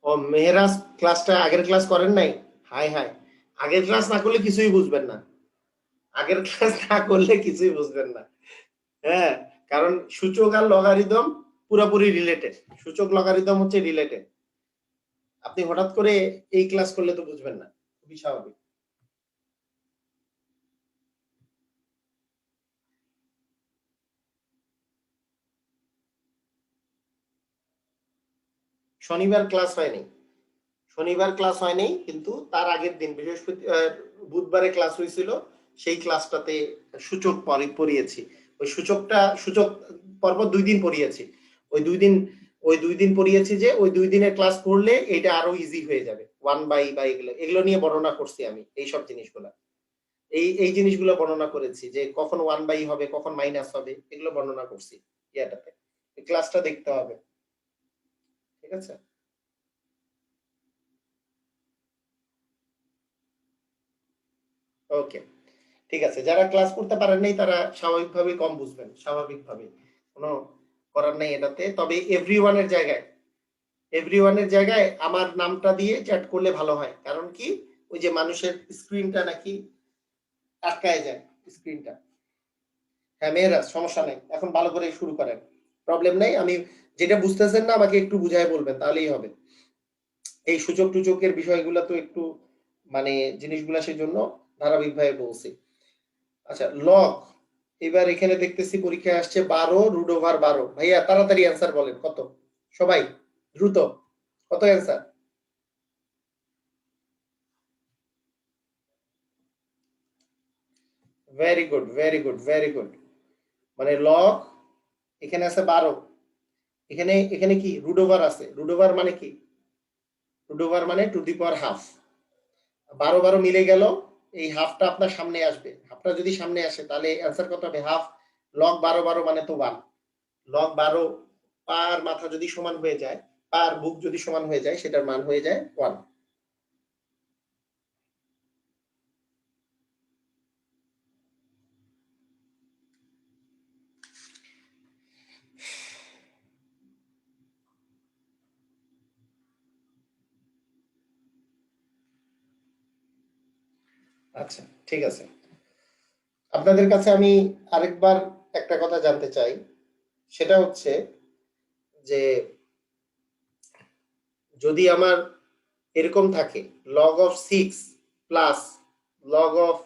ও মেহেরাজ ক্লাসটা আগের ক্লাস করেন নাই? হাই হাই, আগের ক্লাস না করলে কিছুই বুঝবেন না, আগের ক্লাস না করলে কিছুই বুঝবেন না। হ্যাঁ, কারণ সূচক আর লগারিদম পুরোপুরি রিলেটেড, সূচক লগারিদম হচ্ছে রিলেটেড। আপনি হঠাৎ করে এই ক্লাস করলে তো বুঝবেন না, খুবই স্বাভাবিক। শনিবার ক্লাস হয়নি, শনিবার ক্লাস হয়নি, কিন্তু তার আগের দিন বুধবারে ক্লাস হয়েছিল। সেই ক্লাসটাতে সূচক পড়িয়েছি। ওই সূচক পরপর 2 দিন পড়িয়েছি। ওই 2 দিন ওই 2 দিন পড়িয়েছি, যে ওই 2 দিনের ক্লাস করলে এটা আরো ইজি হয়ে যাবে। 1 বাই বা এগুলো এগুলো নিয়ে বর্ণনা করছি আমি, এই সব জিনিসগুলা, এই জিনিসগুলো বর্ণনা করেছি, যে কখন 1 বাই হবে, কখন মাইনাস হবে, এগুলো বর্ণনা করছি ইয়াটাতে। এই ক্লাসটা দেখতে হবে, ঠিক আছে? ওকে, ঠিক আছে। যারা ক্লাস করতে পারেন নাই তারা স্বাভাবিকভাবে কম বুঝবেন, স্বাভাবিকভাবে, কোনো করার নাই এটাতে। তবে এভরিওয়ানের জায়গায় আমার নামটা দিয়ে চ্যাট করলে ভালো হয়, কারণ কি ওই যে মানুষের স্ক্রিনটা নাকি আটকায় যায়, স্ক্রিনটা। হ্যাঁ মেয়েরা, সমস্যা নাই, এখন ভালো করে শুরু করেন, প্রবলেম নাই। আমি যেটা বুঝতেছেন না আমাকে একটু বুঝায় বলবেন, তাহলেই হবে। এই সূচক টুচকের বিষয়গুলো তো একটু মানে জিনিসগুলা সেজন্য ধারাবাহিকভাবে বলছি। আচ্ছা, লগ, এবার এখানে দেখতেছি পরীক্ষায় আসছে 12√12। ভাইয়া তাড়াতাড়ি অ্যান্সার বলেন কত? সবাই দ্রুত, কত answer? Very good, very good, very good. মানে লগ এখানে আছে 12, এখানে এখানে কি রুট ওভার আছে, রুট ওভার মানে কি, রুট ওভার মানে টু দি পাওয়ার হাফ। 12 মিলে গেল, এই হাফটা আপনার সামনে আসবে, হাফটা যদি সামনে আসে তাহলে অ্যান্সার কত হবে, হাফ লগ 12 মানে তো 1, লগ 12 পার মাথা যদি সমান হয়ে যায়, পার বুক যদি সমান হয়ে যায়, সেটার মান হয়ে যায় 1। আচ্ছা, ঠিক আছে। আপনাদের কাছে আমি আরেকবার একটা কথা জানতে চাই, সেটা হচ্ছে যে যদি আমার এরকম থাকে log of 6 plus log of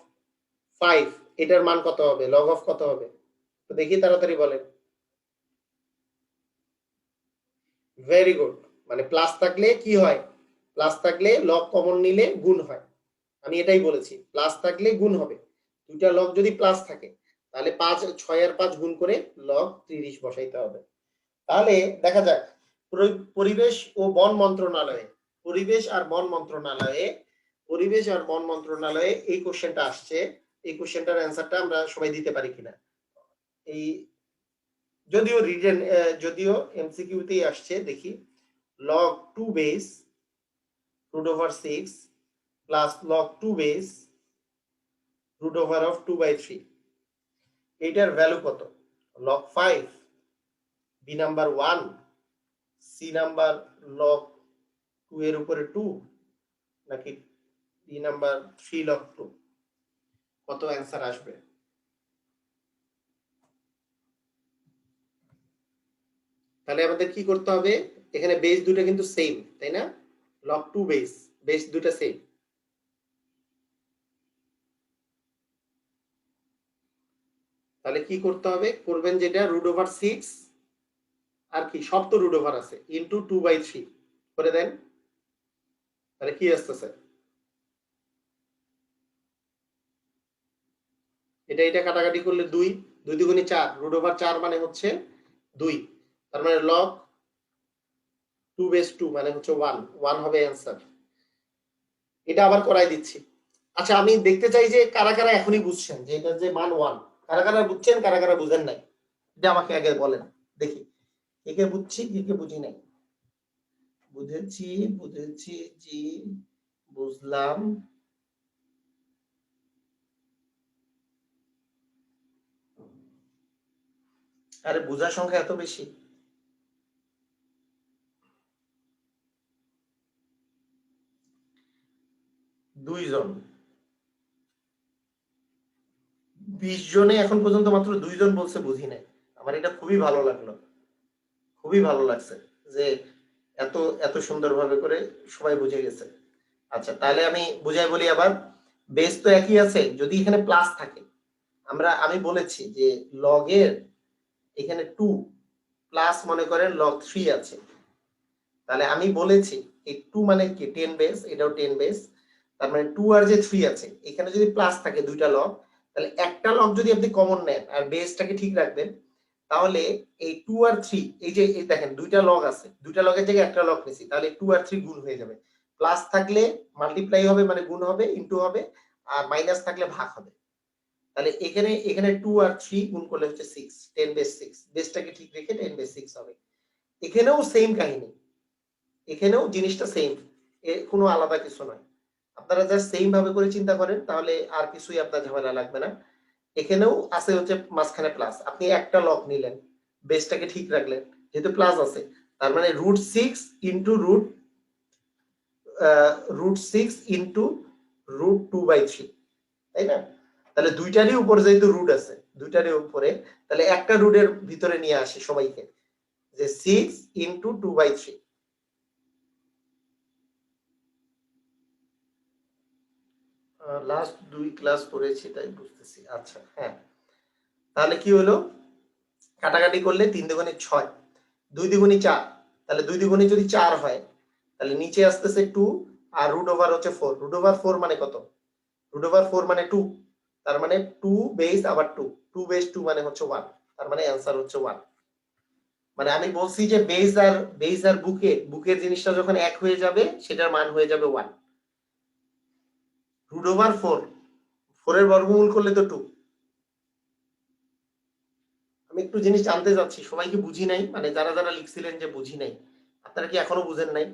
5, এটার মান কত হবে, লগ অফ কত হবে, তো দেখি তাড়াতাড়ি বলেন। ভেরি গুড, মানে প্লাস থাকলে কি হয়, প্লাস থাকলে লগ কমন নিলে গুণ হয়। আমি এটাই বলেছি, প্লাস থাকলে গুণ হবে। দুইটা লগ যদি প্লাস থাকে তাহলে 5, 6 আর 5 গুণ করে লগ 30 বসাইতে হবে। তাহলে দেখা যাক, পরিবেশ ও বন মন্ত্রণালয়ে, পরিবেশ আর বন মন্ত্রণালয়ে, পরিবেশ আর বন মন্ত্রণালয়ে এই কোশ্চেনটা আসছে, এই কোশ্চেনটার অ্যান্সারটা আমরা সবাই দিতে পারি কিনা। এই যদিও রিটেন, যদিও এমসিকিউতেই আসছে, দেখি log 2 base root over 6 plus log 2 base root over of 2/3, এইটার ভ্যালু কত, log 5, B number 1, C number log 2 এর উপরে 2, নাকি ডি নাম্বার 3 log 2, কত অ্যান্সার আসবে। তাহলে আমাদের কি করতে হবে, এখানে বেস দুটো কিন্তু সেম, তাই না, log 2 বেস, বেস দুটো সেম। তাহলে কি করতে হবে, করবেন যেটা রুট ওভার 6, আর কি সব তো রুট ওভার আছে, ইনটু 2/3 করে দেন। তাহলে কি আসতেছে, এটা এটা কাটাকাটি করলে 2, 2 দুগুণে 4, রুট ওভার 4 মানে হচ্ছে 2, তার মানে লগ 2 বেস 2 মানে হচ্ছে 1, 1 হবে অ্যান্সার। এটা আবার করাই দিচ্ছি। আচ্ছা, আমি দেখতে চাই যে কারা কারা এখনই বুঝছেন যে এটা যে মান 1, কারা কারা বুঝছেন, কারা কারা বুঝেন নাই, এটা আমাকে আগে বলেন দেখি, কে কে বুঝছি, কে কে বুঝি নাই। বুঝেছি, বুঝেছি, জি বুঝলাম। আরে বুঝার সংখ্যা এত বেশি, 2 জন, 20 জনে এখন পর্যন্ত মাত্র 2 জন বলছে বুঝি নাই। আমার এটা খুবই ভালো লাগলো, খুবই ভালো লাগছে যে এত এত সুন্দরভাবে করে সবাই বুঝে গেছে। আচ্ছা, তাহলে আমি বুঝাই বলি আবার, বেস তো একই আছে, যদি এখানে প্লাস থাকে, আমি বলেছি যে লগের এখানে 2 প্লাস মনে করেন লগ 3 আছে, তাহলে আমি বলেছি এই 2 মানে কি 10 বেস, এটাও 10 বেস, তার মানে 2 আর যে 3 আছে এখানে যদি প্লাস থাকে দুইটা লগ, তাহলে একটা লগ যদি আপনি কমন নেন আর বেসটাকে ঠিক রাখবেন, তাহলে এই 2 আর 3, এই যে এই দেখেন দুইটা লগ আছে, দুইটা লগের জায়গায় একটা লগ নিছি, তাহলে 2 আর 3 গুণ হয়ে যাবে, প্লাস থাকলে মাল্টিপ্লাই হবে মানে গুণ হবে, ইনটু হবে, আর মাইনাস থাকলে ভাগ হবে। তাহলে এখানে এখানে 2 আর 3 গুণ করলে হচ্ছে 6, 10 বেস 6, বেসটাকে ঠিক রেখে 10 বেস 6 হবে। এখানেও সেম কাহিনী, এখানেও জিনিসটা সেম, কোনো আলাদা কিছু নয়। আপনারা জাস্ট সেম ভাবে করে চিন্তা করেন, তাহলে আর কিছুই আপনার ঝামেলা লাগবে না। এখানেও আছে হচ্ছে মাঝখানে প্লাস, আপনি একটা লগ নিলেন, বেসটাকে ঠিক রাখলেন, যেহেতু প্লাস আছে, তার মানে √6 ইন্টু √6 ইন্টু √2/3, তাই না। তাহলে দুইটারই উপরে যেহেতু রুট আছে, দুইটারই উপরে, তাহলে একটা রুটের ভিতরে নিয়ে আসে সবাইকে, যে 6 ইন্টু 2/3। লাস্ট 2 ক্লাস করেছি তাই বুঝতেছি। আচ্ছা, হ্যাঁ, তাহলে কি হলো, কাটাকাটি করলে 3 দুগুণে 6, 2 দ্বিগুণে 4, তাহলে 2 দ্বিগুণে যদি 4 হয়, তাহলে নিচে আসতেছে 2, আর রুট ওভার হচ্ছে 4, রুট ওভার 4 মানে কত, রুট ওভার 4 মানে 2, তার মানে 2 বেস আবার 2, 2 বেস 2 মানে হচ্ছে 1, তার মানে অ্যান্সার হচ্ছে 1। মানে আমি বলছি যে বেস আর বুকের জিনিসটা যখন এক হয়ে যাবে সেটার মান হয়ে যাবে 1। রুট ওভার 4, 4 এর বর্গমূল করলে তো 2। আমি একটু জিনিস জানতে চাচ্ছি, সবাই কি বুঝি নাই? মানে যারা যারা লিখছিলেন যে বুঝি নাই, আপনারা কি এখনো বুঝেন নাই?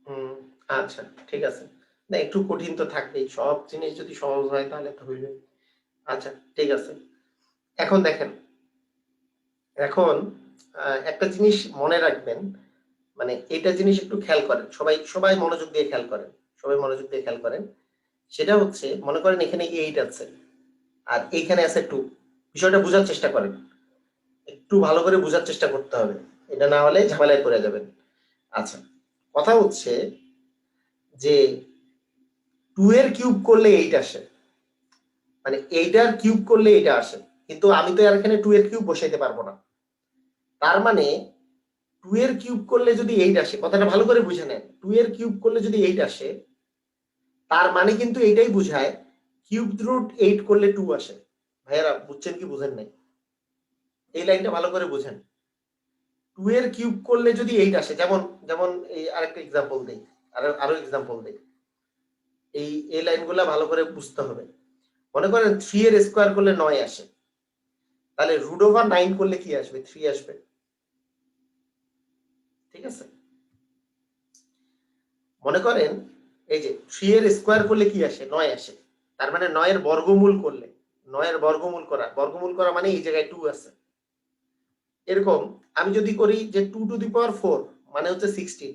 হুম, আচ্ছা ঠিক আছে। না একটু কঠিন তো থাকবেই, সব জিনিস যদি সহজ হয় তাহলে তো হইবে। আচ্ছা ঠিক আছে, এখন দেখেন, এখন একটা জিনিস মনে রাখবেন, মানে এটা জিনিস একটু খেয়াল করেন, সবাই সবাই মনোযোগ দিয়ে খেয়াল করেন, সবাই মনোযোগ দিয়ে খেয়াল করেন। সেটা হচ্ছে, মনে করেন এখানে 8 আছে আর এইখানে আছে 2। বিষয়টা বোঝার চেষ্টা করেন, একটু ভালো করে বোঝার চেষ্টা করতে হবে, এটা না হলে ঝামেলায় পড়ে যাবেন। আচ্ছা, কথা হচ্ছে যে 2 এর কিউব করলে 8 আসে, মানে এইটার কিউব করলে এটা আসে, কিন্তু আমি তো আর এখানে 2 এর কিউব বসাইতে পারবো না। তার মানে 2 এর কিউব করলে যদি 8 আসে, কথাটা ভালো করে বুঝে নেন, 2 এর কিউব করলে যদি 8 আসে, তার মানে কিন্তু এটাই বোঝায় কিউব রুট 8 করলে 2 আসে। ভাইয়ারা বুঝছেন কি বুঝেন নাই? এই লাইনটা ভালো করে বুঝেন। 2 এর কিউব করলে যদি 8 আসে, যেমন যেমন এই আরেকটা এক্সাম্পল দেই, আরো এক্সাম্পল দেই, এই লাইনগুলো ভালো করে বুঝতে হবে। মনে করেন 3 এর স্কোয়ার করলে 9 আসে, তাহলে রুট ওভার 9 করলে কি আসবে? 3 আসবে। ঠিক আছে, মনে করেন এই যে 3 এর স্কোয়ার করলে কি আসে? 9 আসে। তার মানে 9 এর বর্গমূল করলে, 9 এর বর্গমূল করা মানে এই জায়গায় 2 আছে। এরকম আমি যদি করি যে 2 টু দি পাওয়ার 4 মানে হচ্ছে 16,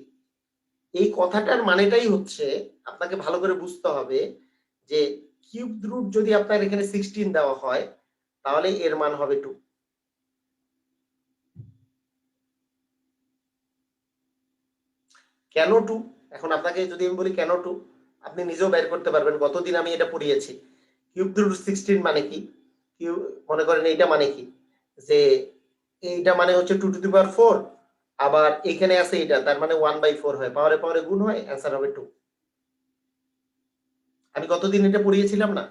এই কথাটার মানেটাই হচ্ছে, আপনাকে ভালো করে বুঝতে হবে যে কিউব রুট যদি আপনার এখানে 16 দেওয়া হয়, তাহলে এর মান হবে 2। কেন 2? এখন আপনাকে যদি আমি বলি কেন 2, আপনি নিজেও বের করতে পারবেন, গতদিন আমি এটা পড়িয়েছি। কিউব রুট 16 মানে কি? কিউ মনে করেন এইটা মানে কি, যে এইটা মানে হচ্ছে 2 টু দি পাওয়ার 4, আবার এখানে আছে এটা, তার মানে 1/4 হয়, পাওয়ারে পাওয়ারে গুণ হয়, অ্যান্সার হবে 2। আমি গতদিন এটা পড়িয়েছিলাম না?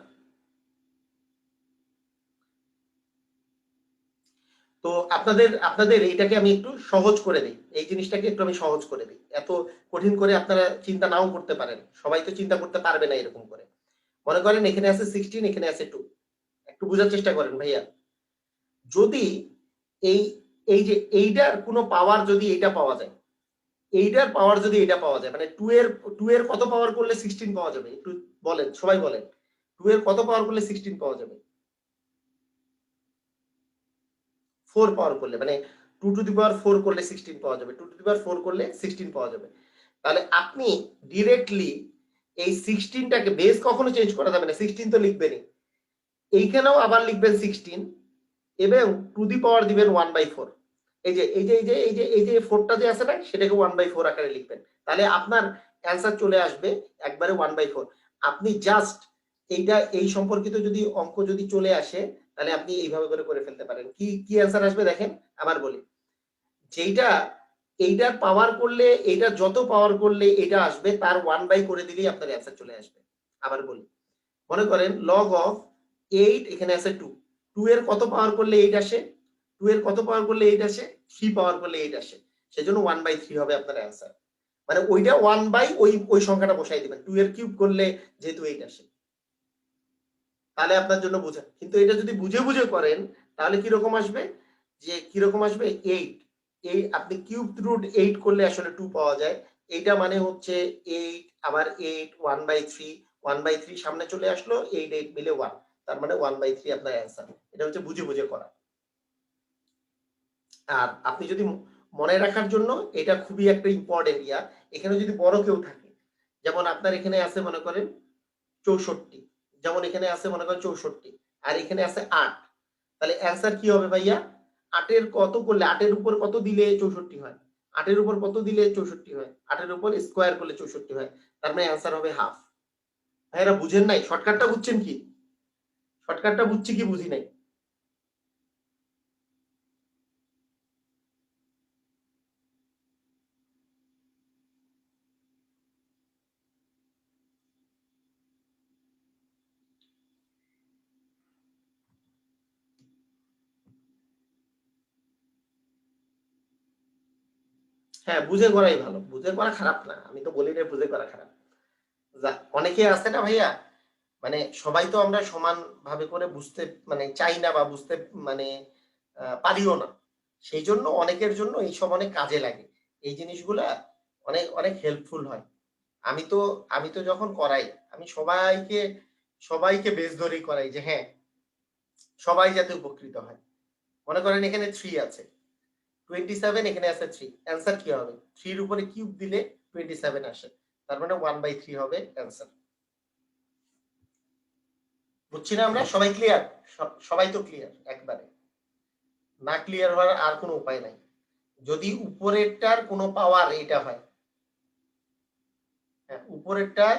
তো আপনাদের আপনাদের এইটাকে আমি একটু সহজ করে দিই, এই জিনিসটাকে একটু আমি সহজ করে দিই, এত কঠিন করে আপনারা চিন্তা নাও করতে পারেন, সবাই তো চিন্তা করতে পারবে না এরকম করে। মনে করেন এখানে আছে 16, এখানে আছে 2, একটু বোঝার চেষ্টা করেন ভাইয়া। যদি এই এই যে এইটার কোনো পাওয়ার যদি এটা পাওয়া যায়, এইটার পাওয়ার যদি এটা পাওয়া যায়, মানে 2 এর কত পাওয়ার করলে 16 পাওয়া যাবে? একটু বলেন, সবাই বলেন, 2 এর কত পাওয়ার করলে 16 পাওয়া যাবে? 4 পাওয়ার করলে, মানে 2 টু দি পাওয়ার 4 করলে 16 পাওয়া যাবে, 2 টু দি পাওয়ার 4 করলে 16 পাওয়া যাবে। তাহলে আপনি ডিরেক্টলি এই 16টাকে, বেস কখনো চেঞ্জ করা যাবে না, 16 তো লিখবেনই, এইখানেও আবার লিখবেন 16 এবং টু দি পাওয়ার দিবেন 1/4। এই যে এই যে এই যে এই যে এই যে 4টা যে আছে না, সেটাকে 1/4 আকারে লিখবেন, তাহলে আপনার অ্যান্সার চলে আসবে একবারে 1/4। আপনি জাস্ট এইটা, এই সম্পর্কিত যদি অঙ্ক যদি চলে আসে, তাহলে আপনি এইভাবে করে করে ফেলতে পারেন। কি কি অ্যান্সার আসবে দেখেন, আবার বলি, যেইটা এইটার পাওয়ার করলে, এইটা যত পাওয়ার করলে এটা আসবে, তার 1/, করে দিলেই আপনার অ্যান্সার চলে আসবে। আবার বলি, মনে করেন লগ অফ 8, এখানে আছে 2, 2 এর কত পাওয়ার করলে 8 আসে? 2 এর কত পাওয়ার করলে 8 আসে? 3 পাওয়ার করলে 8 আসে, সেজন্য 1/3 হবে আপনার অ্যান্সার। মানে ওইটা 1/, ওই সংখ্যাটা বসাই দিবেন, 2 এর কিউব করলে যেহেতু 8 আসে, তাহলে আপনার জন্য বোঝা। কিন্তু এটা যদি বুঝে বুঝে করেন, তাহলে কি রকম আসবে, যে কি রকম আসবে, 8, এই আপনি কিউব রুট 8 করলে আসলে 2 পাওয়া যায়, এইটা মানে হচ্ছে 8, আবার 8, 1/3, 1/3 সামনে চলে আসলো, 8 8 মিলে 1, তার মানে 1/3 আপনার অ্যান্সার। এটা হচ্ছে বুঝে বুঝে করা। আর আপনি যদি মনে রাখার জন্য এটা খুবই একটা ইম্পর্টেন্ট ইয়া, এখানে যদি বড় কেউ থাকে, যেমন আপনার এখানে আছে মনে করেন 64, যেমন এখানে আছে মনে করেন 64 আর এখানে আছে 8, তাহলে অ্যান্সার কি হবে ভাইয়া? 8 এর কত করলে, 8 এর উপর কত দিলে 64 হয়, 8 এর উপর কত দিলে 64 হয়, 8 এর উপর স্কয়ার করলে 64 হয়, তার মানে অ্যান্সার হবে হাফ। ভাইরা বুঝেন নাই? শর্টকাটটা বুঝছেন কি? শর্টকাটটা বুঝছি কি বুঝি নাই? হ্যাঁ, বুঝে করাই ভালো, বুঝে করা খারাপ না, আমি তো বলি না বুঝে করা খারাপ। অনেকে আছে না ভাইয়া, মানে সবাই তো আমরা সমান ভাবে করে বুঝতে মানে চাই না বা বুঝতে মানে পারিও না। সেই জন্য অনেকের জন্য এইসব অনেক কাজে লাগে। এই জিনিসগুলা অনেক অনেক হেল্পফুল হয়। আমি তো যখন করাই, আমি সবাইকে বেশ ধরেই করাই যে হ্যাঁ, সবাই যাতে উপকৃত হয়। মনে করেন এখানে 3 আছে, 27 এখানে আছে 3, অ্যান্সার কি হবে? 3 এর উপরে কিউব দিলে 27 আসে, তার মানে 1/3 হবে অ্যান্সার। বুঝছি না আমরা? সবাই ক্লিয়ার? সবাই তো ক্লিয়ার একবারে? না ক্লিয়ার হওয়ার আর কোনো উপায় নাই। যদি উপরেরটার কোনো পাওয়ার এটা হয়, হ্যাঁ, উপরেরটার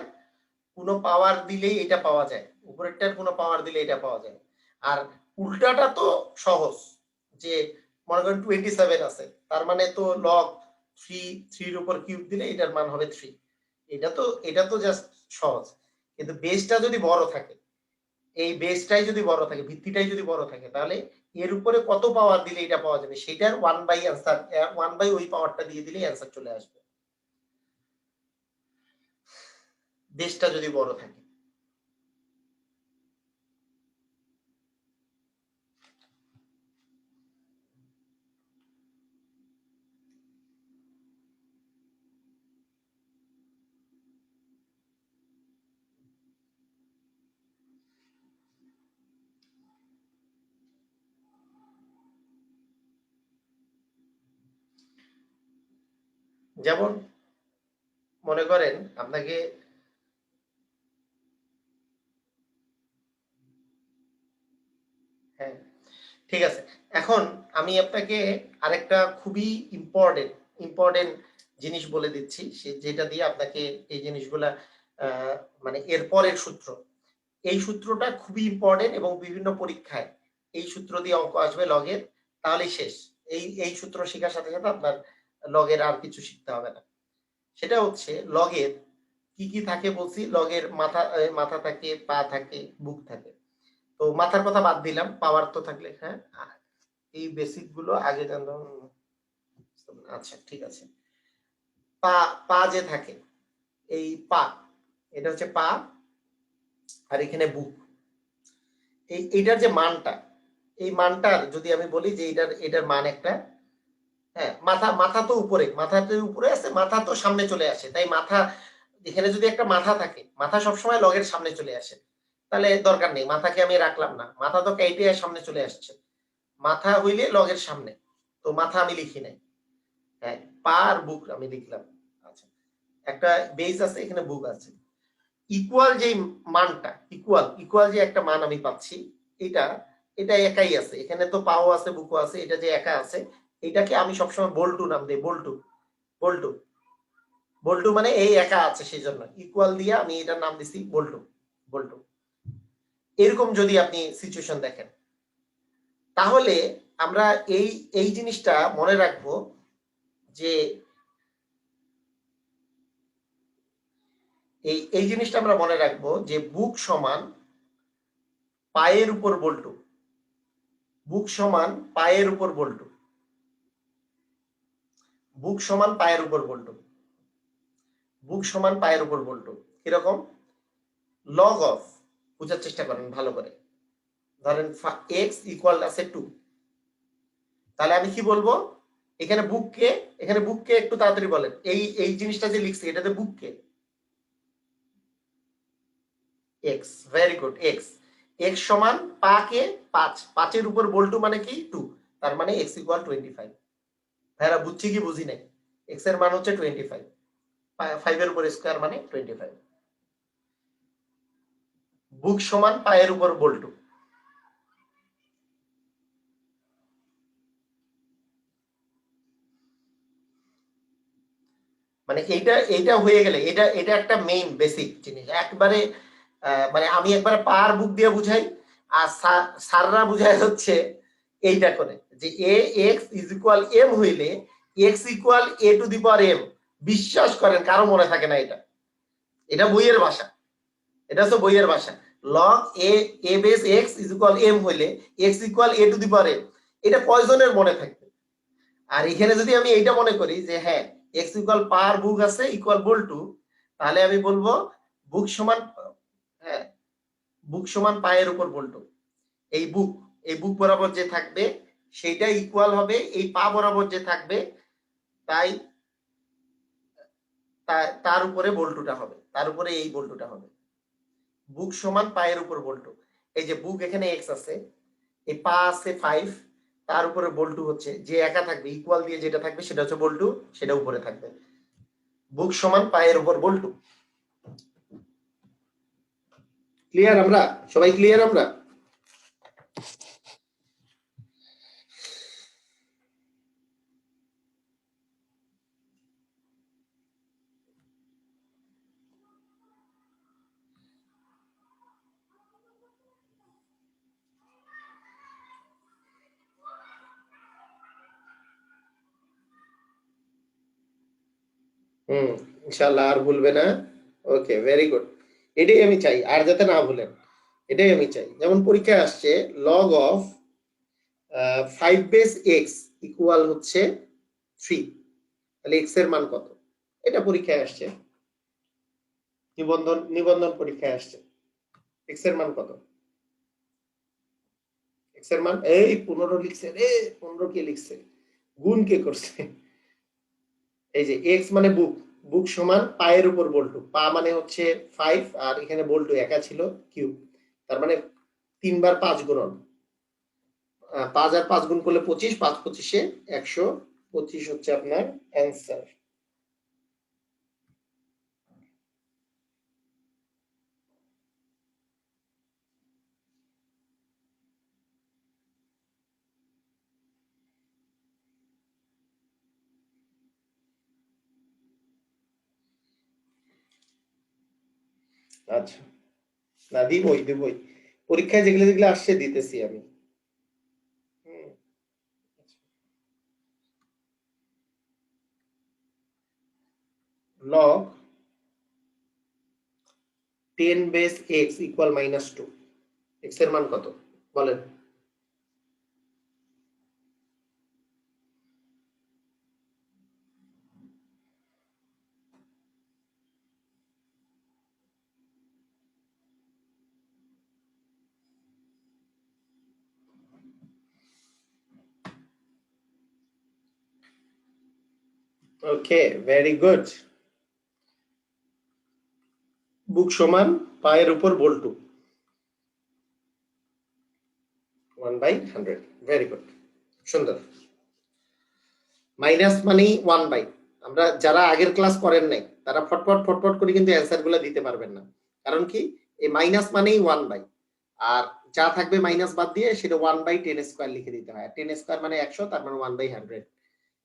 কোনো পাওয়ার দিলেই এটা পাওয়া যায়, উপরেরটার কোনো পাওয়ার দিলে এটা পাওয়া যায়। আর উল্টাটা তো সহজ, যে মনে করেন 27 আছে, তার মানে তো লগ 3 এর উপর কিউব দিলে এটার মান হবে 3। এটা তো জাস্ট সহজ। কিন্তু বেসটা যদি বড় থাকে, এই বেসটাই যদি বড় থাকে, ভিত্তিটাই যদি বড় থাকে, তাহলে এর উপরে কত পাওয়ার দিলে এটা পাওয়া যাবে, সেটার 1/, অ্যান্সার 1/, ওই পাওয়ারটা দিয়ে দিলেই অ্যান্সার চলে আসবে, বেসটা যদি বড় থাকে। যেমন মনে করেন আপনাকে, হ্যাঁ ঠিক আছে, এখন আমি আপনাকে আরেকটা খুবই ইম্পর্টেন্ট জিনিস বলে দিচ্ছি, যেটা দিয়ে আপনাকে এই জিনিসগুলা মানে এর পরের সূত্র, এই সূত্রটা খুবই ইম্পর্টেন্ট এবং বিভিন্ন পরীক্ষায় এই সূত্র দিয়ে অঙ্ক আসবে লগের, তাহলেই শেষ। এই সূত্র শেখার সাথে সাথে আপনার লগের আর কিছু শিখতে হবে না। সেটা হচ্ছে লগের কি কি থাকে বলছি, লগের মাথা থাকে, পা থাকে, বুক থাকে। তো মাথার কথা বাদ দিলাম, পাওয়ার তো থাকলে, হ্যাঁ এই বেসিক গুলো আগে জানলাম। আচ্ছা ঠিক আছে, পা পা যে থাকে, এই পা, এটা হচ্ছে পা, আর এখানে বুক। এইটার যে মানটা, এই মানটার যদি আমি বলি যে এটার মান একটা, হ্যাঁ মাথা তো উপরে, মাথা তো উপরে আছে, মাথা তো সামনে চলে আসে, তাই মাথা, এখানে যদি একটা মাথা থাকে, মাথা সবসময় লগের সামনে চলে আসে, তাহলে দরকার নেই, মাথাকে আমি রাখলাম না, মাথা তো কেটে সামনে চলে আসছে, মাথা হইলে লগের সামনে, তো মাথা আমি লিখি নাই, হ্যাঁ পা আর বুক আমি লিখলাম। আচ্ছা, একটা বেস আছে, এখানে বুক আছে, ইকুয়াল যে মানটা, ইকুয়াল যে একটা মান আমি পাচ্ছি, এটা এটা একাই আছে, এখানে তো পাও আছে, বুকও আছে, এটা যে একা আছে, এটাকে আমি সবসময় বল্টু নাম দিই, বল্টু বল্টু বল্টু মানে এই একা আছে, সেই জন্য ইকুয়াল দিয়ে আমি এটার নাম দিছি বল্টু বল্টু। এরকম যদি আপনি সিচুয়েশন দেখেন, তাহলে আমরা এই এই জিনিসটা মনে রাখবো যে এই জিনিসটা আমরা মনে রাখবো যে বুক সমান পায়ের উপর বল্টু, বুক সমান পায়ের উপর বল্টু, বুক সমান পায়ের উপর বল্টু, বুক সমান পায়ের উপর বল্টু। কিরকম? লগ অফ, বুঝার চেষ্টা করেন ভালো করে, ধরেন এক্স ইকুয়াল আছে 2, তাহলে আমি কি বলবো, এখানে বুককে একটু তাড়াতাড়ি বলেন, এই জিনিসটা যে লিখছি এটাতে বুককে, x, very good, x. X সমান পাকে 5, 5 এর উপর বল্টু মানে কি 2, তার মানে এক্স ইকুয়াল 25। ভাইরা বুঝছি কি বুঝি নাই? এক্স এর মান হচ্ছে 25, 5 এর উপর স্কয়ার মানে 25। বুক সমান পায়ের উপর বল্টু। মানে এইটা হয়ে গেলে এটা এটা একটা মেইন বেসিক জিনিস একবারে। মানে আমি একবারে পার বুক দিয়ে বুঝাই, আর স্যাররা বুঝায় হচ্ছে এইটা করে যে a x is equal m হইলে x equal a to the power m. বিশ্বাস করেন কারো মনে থাকে না এটা, এটা বইয়ের ভাষা, এটা হচ্ছে বইয়ের ভাষা। Log a a base x is equal m হইলে x equal a to the power m. এটা কয়জনের মনে থাকবে? আর এখানে যদি আমি এইটা মনে করি যে হ্যাঁ এক্স ইকুয়াল পার বুক আছে ইকুয়াল বল্টু, তাহলে আমি বলবো বুক সমান, হ্যাঁ বুক সমান পায়ের উপর বল্টু। এই বুক, এই বুক বরাবর যে থাকবে সেইটা ইকুয়াল হবে এই পা বরাবর যে থাকবে, তাই তার উপরে বল্টুটা হবে, তার উপরে এই বল্টুটা হবে। বুক সমান পায়ের উপর বল্টু। এই যে বুক এখানে এক্স আছে, এই পা আছে 5, তার উপরে বল্টু হচ্ছে যে একা থাকবে ইকুয়াল দিয়ে যেটা থাকবে সেটা হচ্ছে বল্টু, সেটা উপরে থাকবে। বুক সমান পায়ের উপর বল্টু। ক্লিয়ার? আমরা সবাই ক্লিয়ার? আমরা ইনশাআল্লাহ আর ভুলবে না। ওকে, ভেরি গুড। এটাই আমি চাই, আর যাতে না ভুলেন, এটাই আমি চাই। যেমন পরীক্ষায় আসছে log of 5 base x equal হচ্ছে 3, তাহলে এক্স এর মান কত? এটা পরীক্ষায় আসছে, নিবন্ধন নিবন্ধন পরীক্ষায় আসছে। এক্স এর মান কত? এক্স এর মান এই 15 লিখছে রে। 15 কে লিখছে? গুণ কে করছে? এই যে এক্স মানে বুক, বুক সমান পায়ের উপর বল্টু। পা মানে হচ্ছে 5 আর এখানে বল্টু একা ছিল কিউব, তার মানে 3 বার 5 গুণন, 5 আর 5 গুণ করলে 25, 5 25 125 হচ্ছে আপনার অ্যান্সার। আচ্ছা, না দিবই দিবই, পরীক্ষায় যেগুলো যেগুলো আসছে দিতেছি আমি। Log 10 base x equal -2, x এর মান কত বলেন? ওকে, ভেরি গুড। বুক সমান পায়ের উপর বল্টু 1/100, ভেরি গুড, সুন্দর। মাইনাস মানেই 1/, আমরা যারা আগের ক্লাস করেন নাই তারা ফটফট ফটফট করে কিন্তু অ্যান্সার গুলো দিতে পারবেন না। কারণ কি, এই মাইনাস মানেই 1/, আর যা থাকবে মাইনাস বাদ দিয়ে সেটা 1/10 স্কয়ার লিখে দিতে হয়। 10 স্কয়ার মানে 100, তার মানে 1/100।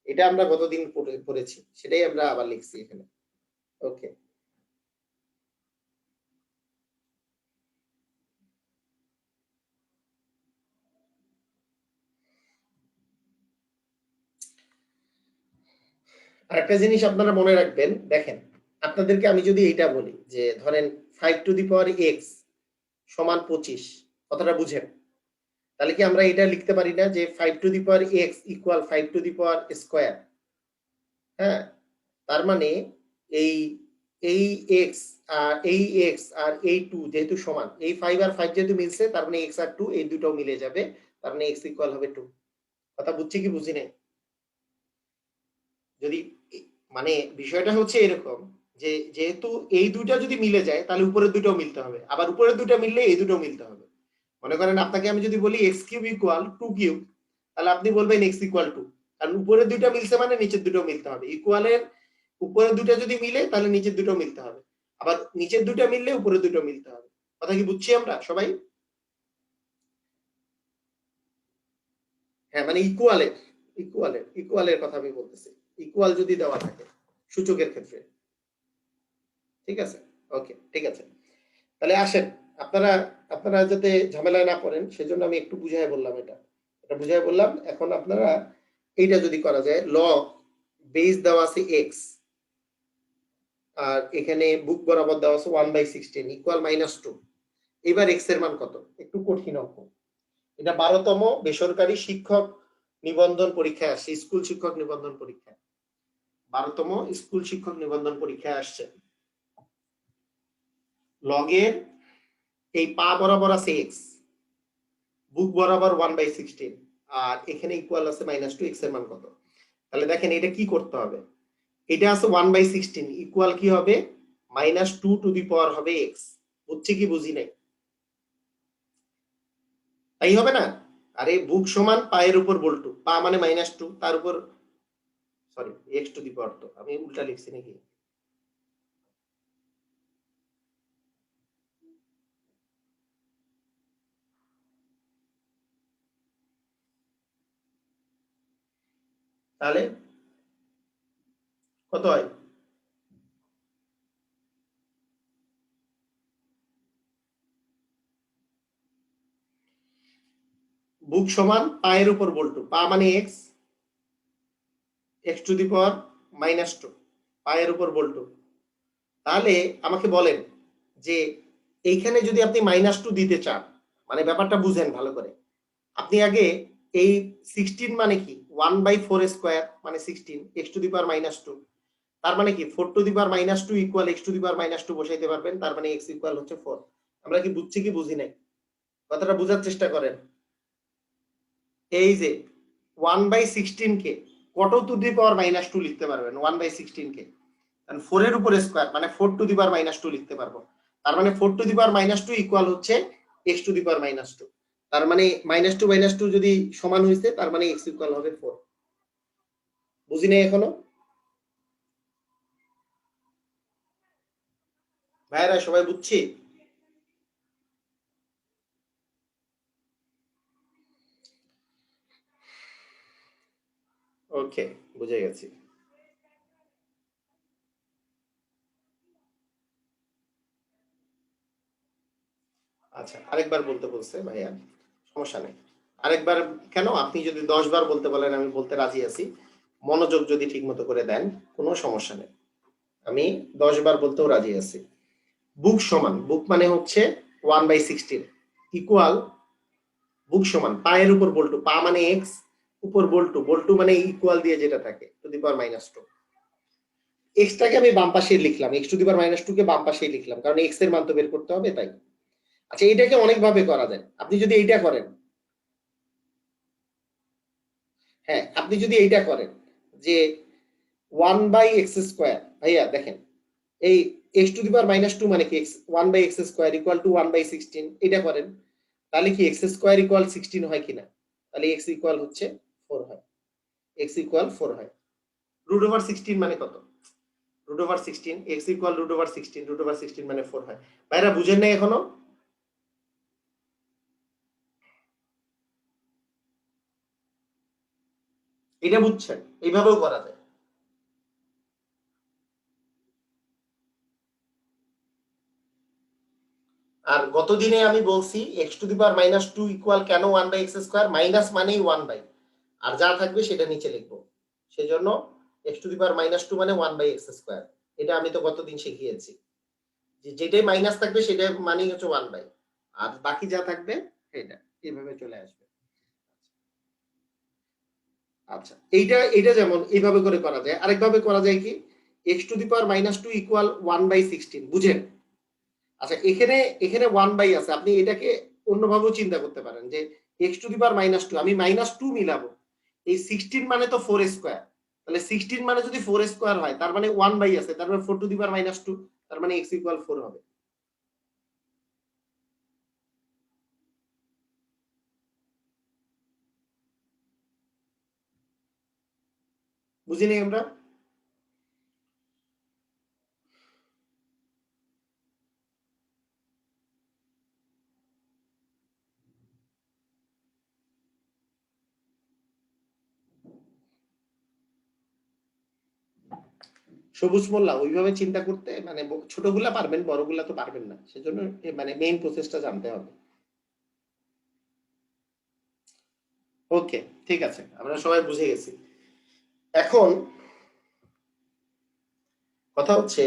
এটা আমরা গতদিন পড়েছি, সেটাই আমরা আবার লিখছি এখানে। ওকে, আরেকটা জিনিস আপনারা মনে রাখবেন, দেখেন আপনাদেরকে আমি যদি এইটা বলি যে ধরেন 5 টু দি পাওয়ার এক্স সমান 25, কথাটা বুঝেন? তাহলে কি আমরা এটা লিখতে পারি না যে 5 two the power x equal 5 two the power square? হ্যাঁ, তার মানে এই এই এক্স আর এই 2 যেহেতু সমান, এই 5 আর 5 যেহেতু মিলছে, তার মানে এক্স আর 2 এই দুটোও মিলে যাবে, তার মানে এক্স ইকুয়াল হবে 2। কথা বুঝছি কি বুঝি নাই? যদি মানে বিষয়টা হচ্ছে এরকম যে যেহেতু এই দুইটা যদি মিলে যায় তাহলে উপরের দুইটাও মিলতে হবে, আবার উপরের দুইটা মিললে এই দুটো মিলতে হবে। মনে করেন আপনাকে আমি যদি বলি এক্স কিউব ইকুয়াল 2 কিউব, তাহলে আপনি বলবেন এক্স ইকুয়াল 2, কারণ উপরের দুইটা মিলছে মানে নিচের দুটো মিলতে হবে। ইকুয়ালের উপরের দুটো যদি মিলে তাহলে নিচের দুটো মিলতে হবে, আবার নিচের দুটো মিললে উপরের দুটো মিলতে হবে। কথা কি বুঝছি আমরা সবাই? হ্যাঁ, মানে ইকুয়ালের কথা আমি বলতেছি, ইকুয়াল যদি দেওয়া থাকে সূচকের ক্ষেত্রে। ঠিক আছে, ওকে, ঠিক আছে। তাহলে আসেন, আপনারা আপনারা যাতে ঝামেলায় না পড়েন সেজন্য আমি একটু বুঝাই বললাম, এটা বুঝাই বললাম। এখন আপনারা এইটা যদি করা যায়, লগ বেস দেওয়া আছে এক্স, আর এখানে বুক বরাবর দেওয়া আছে 1/16 ইকুয়াল -2। এবার এক্স এর মান কত? একটু কঠিন অঙ্ক এটা। 12তম বেসরকারি শিক্ষক নিবন্ধন পরীক্ষায় আসছে, স্কুল শিক্ষক নিবন্ধন পরীক্ষা, 12তম স্কুল শিক্ষক নিবন্ধন পরীক্ষায় আসছে। লগের এই পা বরাবর আছে এক্স, বুক বরাবর 1/16, আর এখানে ইকুয়াল আছে -2। এক্স এর মান কত? তাহলে দেখেন এটা কি করতে হবে, এটা আছে 1/16 ইকুয়াল কি হবে, -2 টু দি পাওয়ার হবে এক্স। বুঝছি কি বুঝি নাই? তাই হবে না? আরে বুক সমান পায়ের উপর বল্টু, পা মানে -2, তার উপর সরি এক্স টু দি পাওয়ার, তো আমি উল্টা লিখছি নাকি? তাহলে কত হয়? বুক সমান পায়ের উপর বল্টু, পা মানে x, x to the power -2, পায়ের উপর বল্টু। তাহলে আমাকে বলেন যে এইখানে যদি আপনি -2 দিতে চান, মানে ব্যাপারটা বুঝেন ভালো করে, আপনি আগে এই 16 মানে কি 1/4 স্কয়ার মানে 16 এক্স টু দি পাওয়ার -2, তার মানে কি 4 to the power -2 equal x to the power -2 বসাইতে পারবেন, তার মানে এক্স ইকুয়াল হচ্ছে 4। আমরা কি বুঝছি কি বুঝি নাই? কথাটা বোঝার চেষ্টা করেন। এই যে 1/16 কে কত টু দি পাওয়ার -2 লিখতে পারবেন? 1/16 কে 4 এর উপর স্কয়ার মানে 4 টু দি পাওয়ার -2 লিখতে পারবো। তার মানে 4 টু দি পাওয়ার -2 ইকুয়াল হচ্ছে এক্স টু দি পাওয়ার -2। তার মানে -2 যদি সমান হইছে তার মানে এক্স ইকুয়াল হবে 4। বুঝি নাই এখনো? ভাইরা সবাই বুঝছি? ওকে, বুঝে গেছি। আচ্ছা, আরেকবার বলতে বলছে ভাইয়া, সমস্যা নেই। আরেকবার কেন, আপনি যদি 10 বার বলতে বলেন আমি বলতে রাজি আছি, মনোযোগ যদি ঠিক মতো করে দেন কোনো সমস্যা নেই, আমি 10 বার বলতেও রাজি আছি। বুক সমান, বুক মানে হচ্ছে 1/16 ইকুয়াল, বুক সমান পায়ের উপর বল্টু, পা মানে এক্স, উপর বল্টু, বল্টু মানে ইকুয়াল দিয়ে যেটা থাকে টু দি পাওয়ার -2। এক্সটাকে আমি বাম পাশে লিখলাম, এক্স টু দি পাওয়ার -2 কে বাম পাশে লিখলাম, কারণ এক্স এর মান তো বের করতে হবে তাই। আচ্ছা, এটাকে অনেক ভাবে করা যায়। আপনি যদি এইটা করেন, হ্যাঁ আপনি যদি এইটা করেন যে 1/x², ভাইয়া দেখেন এই x টু দি পাওয়ার -2 মানে কি 1/x² ইকুয়াল টু 1/16, এটা করেন তাহলে কি x² ইকুয়াল 16 হয় কিনা? তাহলে x ইকুয়াল হচ্ছে 4 হয়, x ইকুয়াল 4 হয়। √16 মানে কত? √16, x ইকুয়াল √16, √16 মানে 4 হয়। ভাইরা বুঝেন না এখনো? এটা বুঝছেন? এইভাবেও করা যায়। আর গত দিনে আমি বলছি x to the power -2 equal কেন 1/x², মাইনাস মানেই 1/, আর যা থাকবে সেটা নিচে লিখবো, সেজন্য এক্স টু দি পাওয়ার -2 মানে 1/x²। এটা আমি তো গতদিন শিখিয়েছি যে যেটাই মাইনাস থাকবে সেটা মানেই হচ্ছে 1/, আর বাকি যা থাকবে সেটা এইভাবে চলে আসবে। আচ্ছা, এইটা যেমন এইভাবে করে করা যায়। আরেকভাবে করা যায় কি, x to the power -2 equal 1/16, বুঝেন? আচ্ছা, এখানে এখানে 1/, আছে, আপনি এটাকে অন্যভাবেও চিন্তা করতে পারেন যে এক্স টু দি পাওয়ার -2, আমি -2 মিলাবো, এই 16 মানে তো 4 স্কয়ার, তাহলে তাহলে 16 মানে যদি 4 স্কয়ার হয় তার মানে 1 বাই আছে, তার মানে 4 টু দি পাওয়ার -2, তার মানে x ইকুয়াল 4 হবে। বুঝিনি আমরা? সবুজ মোল্লা ওইভাবে চিন্তা করতে মানে ছোটগুলা পারবেন, বড়গুলা তো পারবেন না, সেজন্য মানে মেইন প্রসেসটা জানতে হবে। ওকে, ঠিক আছে, আমরা সবাই বুঝে গেছি। এখন কথা হচ্ছে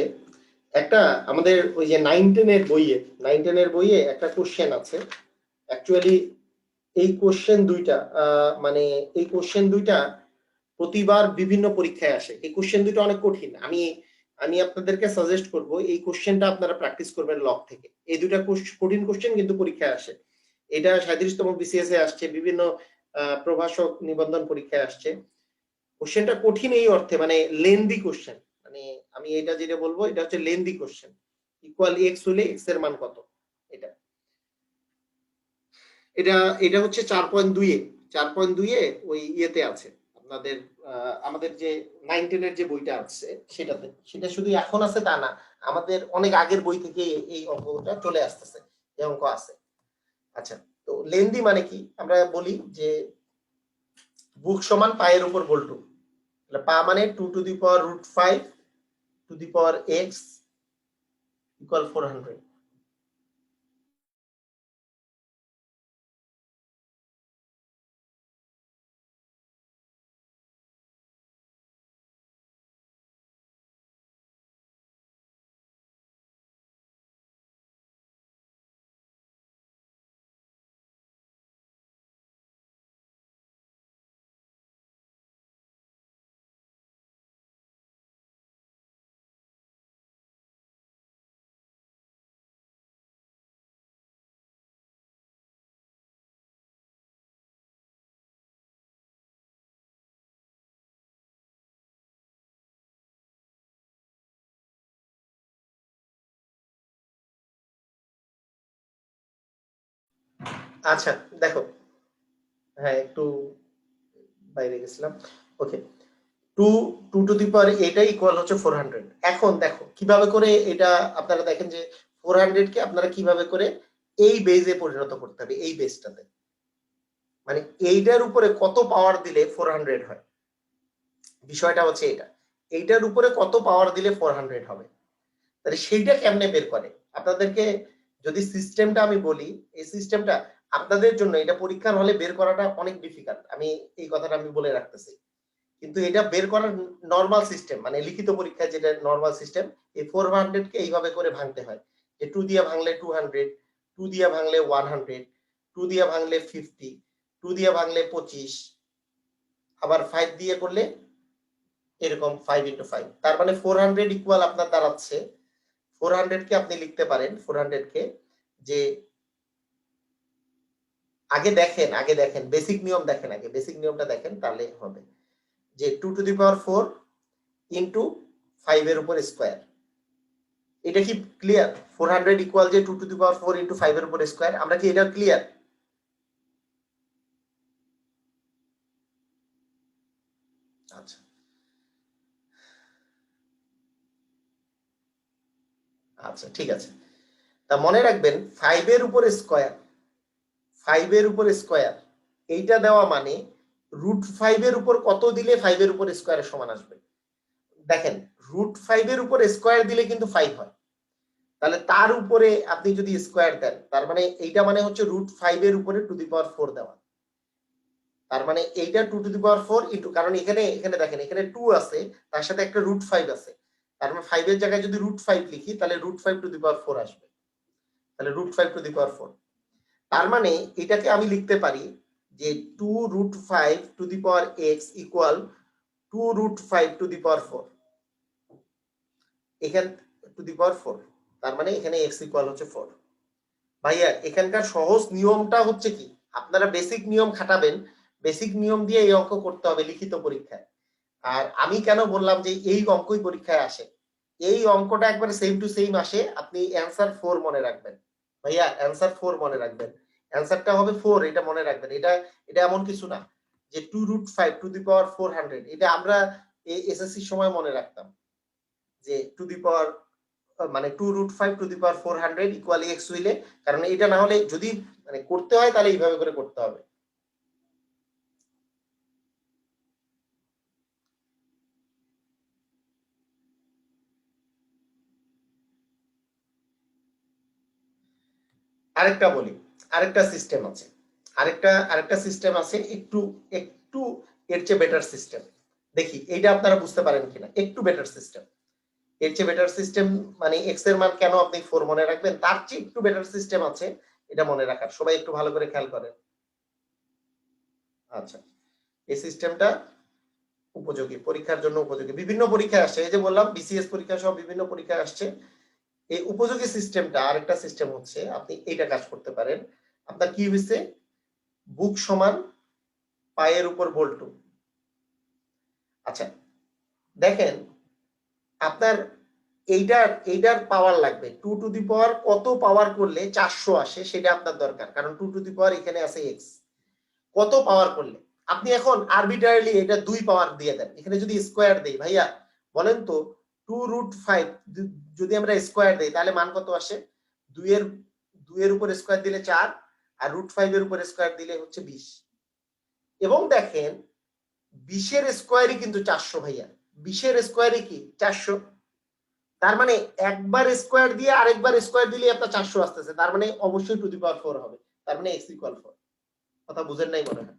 একটা আমাদের ওই যে 9-10 এর বইয়ে একটা কোশ্চেন আছে। অ্যাকচুয়ালি এই কোশ্চেন দুইটা মানে এই কোশ্চেন দুইটা প্রতিবার বিভিন্ন পরীক্ষায় আসে। এই কোশ্চেন দুটো অনেক কঠিন। আমি আমি আপনাদেরকে সাজেস্ট করব এই কোশ্চেনটা আপনারা প্র্যাকটিস করবেন লগ থেকে। এই দুটা কঠিন কোশ্চেন কিন্তু পরীক্ষায় আসে। এটা 37তম বিসিএস এ আসছে, বিভিন্ন প্রভাষক নিবন্ধন পরীক্ষায় আসছে। কোশ্চেনটা কঠিন এই অর্থে মানে লেন্দি কোশ্চেন, মানে আমি এটা যেটা বলবো এটা হচ্ছে লেন্দি কোশ্চেন। ইকুয়াল এক্স হলে এক্স এর মান কত, এটা এটা এটা হচ্ছে 4.2 এ 4.2 এ ওই ইয়েতে আছে আপনাদের আমাদের যে 9-10 এর যে বইটা আছে সেটাতে। সেটা শুধু এখন আছে তা না, আমাদের অনেক আগের বই থেকে এই অঙ্কটা চলে আসতেছে, এই অঙ্ক আছে। আচ্ছা, তো লেন্দি মানে কি আমরা বলি যে বুক সমান পায়ের উপর বল্টু, তাহলে পা মানে 2 two the power √5 two the power x equal 400। আচ্ছা দেখো, হ্যাঁ একটু বাইরে গেছিলাম। ওকে, টু টু টু দি পাওয়ার এটা ইকুয়াল হচ্ছে 400। এখন দেখো কিভাবে করে এটা আপনারা দেখেন যে 400 কে আপনারা কিভাবে করে এই বেজে পরিণত করতে হবে, এই বেসটাতে মানে এইটার উপরে কত পাওয়ার দিলে 400 হয়। বিষয়টা হচ্ছে এটা, এইটার উপরে কত পাওয়ার দিলে 400 হবে, তাহলে সেইটা কেমনে বের করে আপনাদেরকে যদি সিস্টেমটা আমি বলি, এই সিস্টেমটা আপনাদের জন্য এটা পরীক্ষার হলে বের করাটা অনেক ডিফিকাল্ট, আমি এই কথাটা আমি বলে রাখতেছি। কিন্তু এটা বের করার নরমাল সিস্টেম মানে লিখিত পরীক্ষায় যেটা নরমাল সিস্টেম, এই 400 কে এইভাবে করে ভাঙতে হয় যে 2 দিয়ে ভাঙলে 200, 2 দিয়ে ভাঙলে 100, 2 দিয়ে ভাঙলে 50, 2 দিয়ে ভাঙলে 25, আবার 5 দিয়ে করলে এরকম 5 ইনটু 5, তার মানে 400 ইকুয়াল আপনার দাঁড়াচ্ছে 400 কে আপনি লিখতে পারেন 400 কে যে আগে দেখেন বেসিক নিয়ম দেখেন, আগে বেসিক নিয়মটা দেখেন তাহলে হবে যে 2 টু দি পাওয়ার 4 ইনটু 5 এর উপর স্কয়ার। এটা কি ক্লিয়ার? 400 ইকুয়াল যে 2 টু দি পাওয়ার 4 ইনটু 5 এর উপর স্কয়ার, আমরা কি এটা ক্লিয়ার? আচ্ছা আচ্ছা ঠিক আছে, তা মনে রাখবেন 5 এর উপর স্কয়ার, 5 এর উপর স্কয়ার এইটা দেওয়া মানে √5 এর উপর কত দিলে 5 এর উপর স্কয়ারের সমান আসবে। দেখেন √5 এর উপর স্কয়ার দিলে কিন্তু 5 হয়, তাহলে তার উপরে আপনি যদি স্কয়ার দেন তার মানে এইটা মানে হচ্ছে √5 এর উপরে টু দি পাওয়ার 4 দেওয়া, তার মানে এইটা 2 টু দি পাওয়ার 4 ইনটু, কারণ এখানে এখানে দেখেন এখানে 2 আছে তার সাথে একটা √5 আছে, তার মানে 5 এর জায়গায় যদি √5 লিখি তাহলে √5 টু দি পাওয়ার 4 আসবে, তাহলে √5 টু দি পাওয়ার 4। তার মানে এটাকে আমি লিখতে পারি যে 2√5 to the power x equal 2√5 to the power 4, এখান টু দি পাওয়ার 4, তার মানে এখানে x ইকুয়াল হচ্ছে 4। ভাইয়া এখানকার সহজ নিয়মটা হচ্ছে কি, আপনারা বেসিক নিয়ম খাটাবেন, বেসিক নিয়ম দিয়ে এই অঙ্ক করতে হবে লিখিত পরীক্ষায়। আর আমি কেন বললাম যে এই অঙ্কই পরীক্ষায় আসে, এই অঙ্কটা একবারে সেম টু সেম আসে, আপনি অ্যান্সার 4 মনে রাখবেন ভাইয়া, অ্যান্সার 4 মনে রাখবেন, অ্যান্সারটা হবে 4, এটা মনে রাখবেন। এটা এটা এমন কিছু না যে 2√5 টু দি পাওয়ার 400, এটা আমরা এসএসসি সময় মনে রাখতাম যে টু দি পাওয়ার মানে 2√5 to the power 400 equally x হইলে, কারণ এটা না হলে যদি মানে করতে হয় তাহলে এইভাবে করে করতে হবে। আরেকটা বলি, আরেকটা সিস্টেম আছে, আরেকটা সিস্টেম আছে, একটু একটু এর চেয়ে বেটার সিস্টেম। দেখি এইটা আপনারা বুঝতে পারেন কিনা, একটু বেটার সিস্টেম। এর চেয়ে বেটার সিস্টেম মানে এক্স এর মান কেন আপনি 4 মনে রাখবেন, তার চেয়ে একটু বেটার সিস্টেম আছে, এটা মনে রাখার। সবাই একটু ভালো করে খেয়াল করেন। আচ্ছা, এই সিস্টেমটা উপযোগী, পরীক্ষার জন্য উপযোগী, বিভিন্ন পরীক্ষায় আসছে, এই যে বললাম বিসিএস পরীক্ষা সহ বিভিন্ন পরীক্ষায় আসছে। এই উপযোগী সিস্টেমটা আরেকটা সিস্টেম হচ্ছে, আপনি এইটা কাজ করতে পারেন। আপনার কি হয়েছে, বুক সমান পায়ের উপর বল্টু। আচ্ছা দেখেন, আপনার এইটার পাওয়ার লাগবে 2 টু দি পাওয়ার কত পাওয়ার করলে 400 আসে, সেটা আপনার দরকার, কারণ 2 টু দি পাওয়ার এখানে আছে এক্স, কত পাওয়ার করলে। আপনি এখন আরবিট্রারিলি এটা 2 পাওয়ার দিয়ে দেন, এখানে যদি স্কোয়ার দেই ভাইয়া বলেন তো 2√5 যদি আমরা স্কোয়ার দেই তাহলে মান কত আসে, 2 এর উপর স্কোয়ার দিলে 4, আর √5 এর উপর স্কোয়ার দিলে হচ্ছে 20। এবং দেখেন 20 এর স্কোয়ারই কিন্তু 400 ভাইয়া, 20 এর স্কোয়ারই কি 400, তার মানে একবার স্কোয়ার দিয়ে আরেকবার স্কোয়ার দিলে আপনার 400 আসতেছে, তার মানে অবশ্যই টু দি পাওয়ার 4 হবে, তার মানে x ইকুয়াল 4। কথা বুঝেন নাই মনে হয়।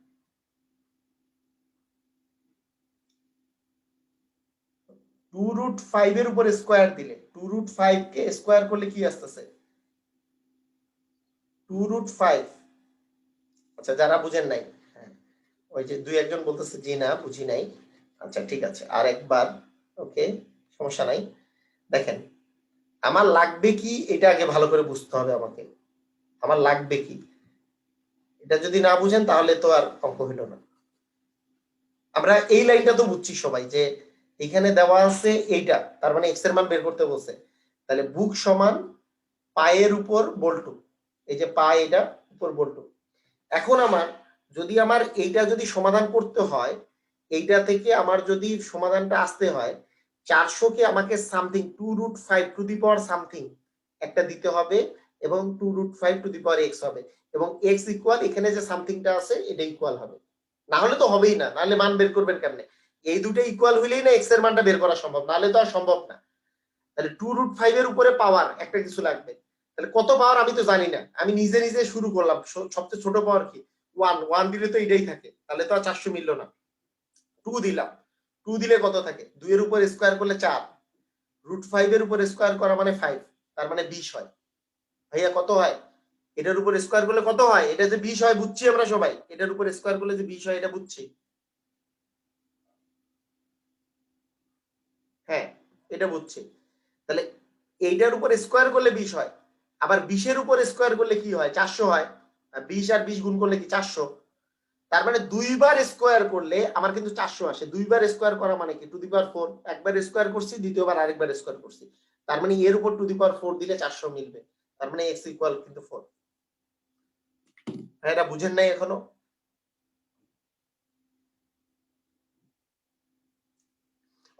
2√5 এর উপর স্কোয়ার দিলে, 2√5 কে স্কোয়ার করলে কি আসতেছে 2√5। আচ্ছা যারা বুঝেন নাই, হ্যাঁ ওই যে দুই একজন বলতেছে জি না বুঝি নাই, আচ্ছা ঠিক আছে আর একবার, ওকে সমস্যা নাই। দেখেন আমার লাগবে কি এটা আগে ভালো করে বুঝতে হবে আমাকে, আমার লাগবে কি, এটা যদি না বুঝেন তাহলে তো আর অঙ্ক হইল না। আমরা এই লাইনটা তো বুঝছি সবাই যে এখানে দেওয়া আছে এইটা, তার মানে এক্স এর মান বের করতে বলছে, তাহলে বুক সমান পায়ের উপর বল্টু, এই যে পা এটা উপর বল্টু। এখন আমার যদি আমার এইটা যদি সমাধান করতে হয়, এইটা থেকে আমার যদি সমাধানটা আসতে হয়, 400 কে আমাকে something 2√5 to the power something একটা দিতে হবে, এবং 2√5 টু দি পাওয়ার এক্স হবে, এবং এক্স ইকুয়াল এখানে যে সামথিংটা আছে এটা ইকুয়াল হবে, না হলে তো হবেই না, নাহলে মান বের করবেন কেমনে, এই দুটো ইকুয়াল হইলেই না এক্স এর মানটা বের করা সম্ভব, নাহলে তো আর সম্ভব না। তাহলে 2√5 এর উপরে পাওয়ার একটা কিছু লাগবে, তাহলে কত পাওয়ার আমি তো জানি না, আমি নিজে নিজে শুরু করলাম, সবচেয়ে ছোট পাওয়ার কি 1, 1 দিলে তো এটাই থাকে, তাহলে তো আর 400 মিললো না। 2 দিলাম, 2 দিলে কত থাকে, 2 এর উপর স্কোয়ার করলে 4, √5 এর উপর স্কোয়ার করা মানে 5, তার মানে 20 হয়। ভাইয়া কত হয়, এটার উপর স্কোয়ার করলে কত হয়, এটা যে 20 হয় বুঝছি আমরা সবাই, এটার উপর স্কোয়ার করলে যে 20 হয় এটা বুঝছি, হ্যাঁ এটা বুঝছি। তাহলে এইটার উপর স্কোয়ার করলে 20 হয়, আবার 20 এর উপর স্কোয়ার করলে কি হয় 400 হয়, আর 20 আর 20 গুণ করলে কি 400, তার মানে দুইবার স্কোয়ার করলে আমার কিন্তু 400 আসে, দুইবার স্কোয়ার করা মানে কি টু দি পাওয়ার 4, একবার স্কোয়ার করছি দ্বিতীয়বার আরেকবার স্কোয়ার করছি, তার মানে এর উপর টু দি পাওয়ার 4 দিলে 400 মিলবে, তার মানে x ইকুয়াল কিন্তু 4। হ্যাঁ এটা বুঝেন নাই এখনো,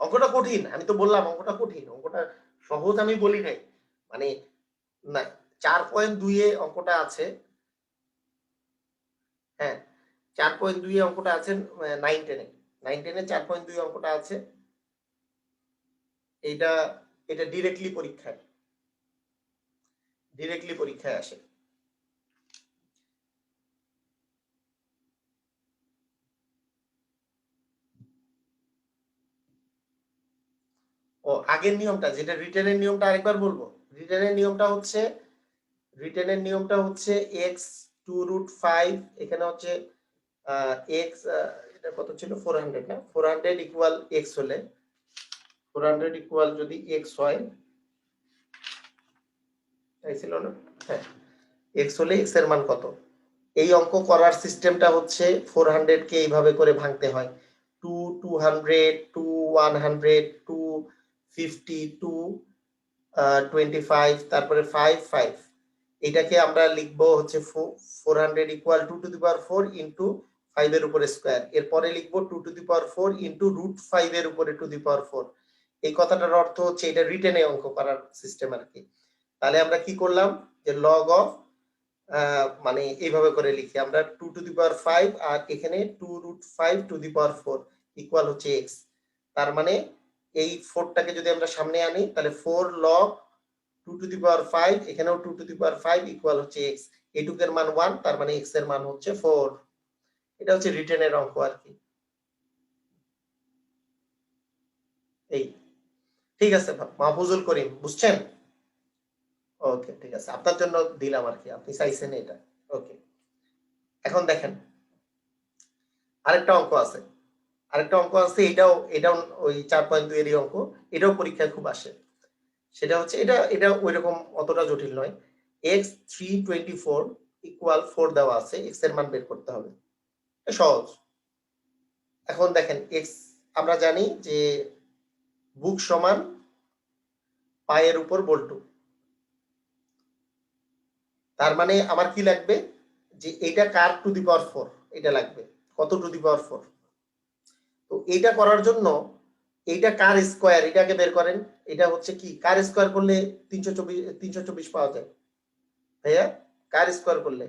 অঙ্কটা কঠিন, আমি তো বললাম অঙ্কটা কঠিন, অঙ্কটা সহজ আমি বলি নাই, মানে না 4.2 এ অঙ্কটা আছে, হ্যাঁ 4.2 এ অঙ্কটা আছে, 9-10 এ, 9-10 এ 4.2 অঙ্কটা আছে, এটা এটা ডিরেক্টলি পরীক্ষায় আসে। ও আগের নিয়মটা যেটা রিটেনের নিয়মটা আরেকবার বলবো, রিটেনের নিয়মটা হচ্ছে, রিটেনের নিয়মটা হচ্ছে x 2√5, এখানে হচ্ছে x, এটা কত ছিল 400 না, 400 ইকুয়াল x হলে, 400 ইকুয়াল যদি x হয়, তাই ছিল না, হ্যাঁ x হলে x এর মান কত, এই অঙ্ক করার সিস্টেমটা হচ্ছে 400 কে এইভাবে করে ভাঙতে হয়, 2 200 2 100 2 50 2 25 তারপরে 5 5 এটাকে আমরা লিখবো হচ্ছে 400 equal 2 two the power 4 into 5 এর উপরে স্কয়ার। এরপরে লিখবো 2 টু দি পাওয়ার 4 ইনটু √5 এর উপরে টু দি পাওয়ার 4। এই কথাটার অর্থ হচ্ছে এটা রিটেনে অঙ্ক করার সিস্টেম আর কি। তাহলে আমরা কি করলাম যে লগ অফ মানে এইভাবে করে লিখি আমরা 2 টু দি পাওয়ার 5 আর এখানে 2√5 টু দি পাওয়ার 4 ইকুয়াল হচ্ছে x। তার মানে এই 4টাকে যদি আমরা সামনে আনি তাহলে 4 log 2 টু দি পাওয়ার 5 এখানেও 2 টু দি পাওয়ার 5 ইকুয়াল হচ্ছে x। এইটুকের মান 1 তার মানে x এর মান হচ্ছে 4। এটা হচ্ছে রিটেনের অঙ্ক আর কি। এই ঠিক আছে মাহফুজুল করিম, বুঝছেন? ওকে ঠিক আছে, আপনার জন্য দিলাম আর কি, আপনি চাইছেন এটা। ওকে, এখন দেখেন আরেকটা অঙ্ক আছে, এটাও ওই 4.2 এরই অঙ্ক। এটাও পরীক্ষায় খুব আসে। সেটা হচ্ছে এটা ওইরকম অতটা জটিল নয়। x 324 ইকুয়াল 4 দেওয়া আছে, x এর মান বের করতে হবে। সহজ। এখন দেখেন x আমরা জানি যে বুক সমান পায়ের উপর বল্টু। তার মানে আমার কি লাগবে যে এটা কার টু দি পাওয়ার 4, এটা লাগবে কত টু দি পাওয়ার 4। তো এটা করার জন্য এইটা কার স্কয়ার, এটাকে বের করেন। এটা হচ্ছে কি কার স্কয়ার করলে 324 পাওয়া যায় ভাইয়া? কার স্কয়ার করলে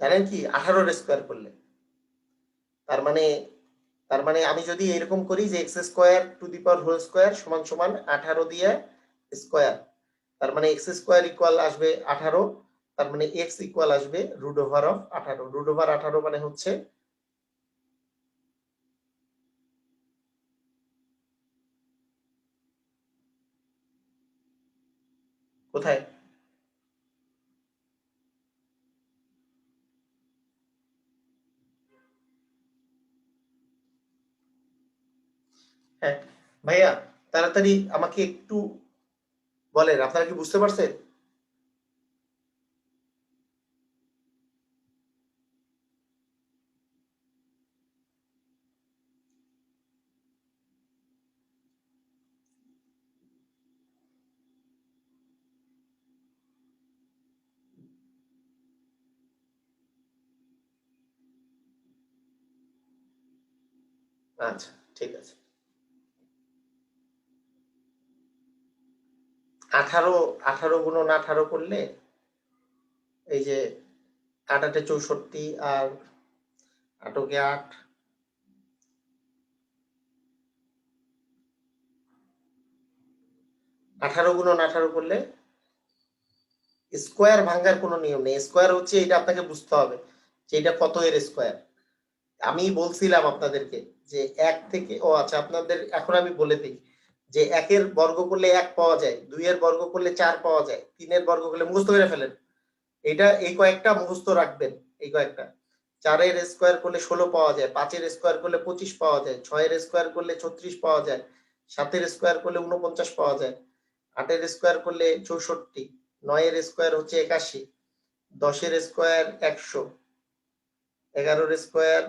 জানেন কি 18 এর স্কয়ার করলে। তার মানে আমি যদি এরকম করি যে x square to the power whole square সমান সমান 18 দিয়ে স্কয়ার, তার মানে x স্কয়ার ইকুয়াল আসবে 18, তার মানে x ইকুয়াল আসবে √18। √18 মানে হচ্ছে কোথায়? হ্যাঁ ভাইয়া, তাড়াতাড়ি আমাকে একটু বলেন, আপনারা কি বুঝতে পারছেন? আচ্ছা ঠিক আছে। 18 গুণন 18 করলে এই যে 8 8 64 আর 8 কে 8, 18 গুণন 18 করলে স্কোয়ার ভাঙার কোনো নিয়ম নেই। স্কোয়ার হচ্ছে এটা আপনাকে বুঝতে হবে যে এটা কত এর স্কোয়ার। আমি বলছিলাম আপনাদেরকে যে 1 থেকে আচ্ছা আপনাদের এখন আমি বলে দিই যে 1 এর বর্গ করলে 1 পাওয়া যায়, 2 এর বর্গ করলে 4 পাওয়া যায়, 3 এর বর্গ করলে মুখস্থ করে ফেলেন। এটা এই কয়েকটা মুখস্থ রাখবেন, এই কয়েকটা। 4 এর স্কোয়ার করলে 16 পাওয়া যায়, 5 এর স্কোয়ার করলে 25 পাওয়া যায়, 6 এর স্কোয়ার করলে 36 পাওয়া যায়, 7 এর স্কোয়ার করলে 49 পাওয়া যায়, 8 এর স্কোয়ার করলে 64, 9 এর স্কোয়ার হচ্ছে 81, 10 এর স্কোয়ার 100, 11 এর স্কোয়ার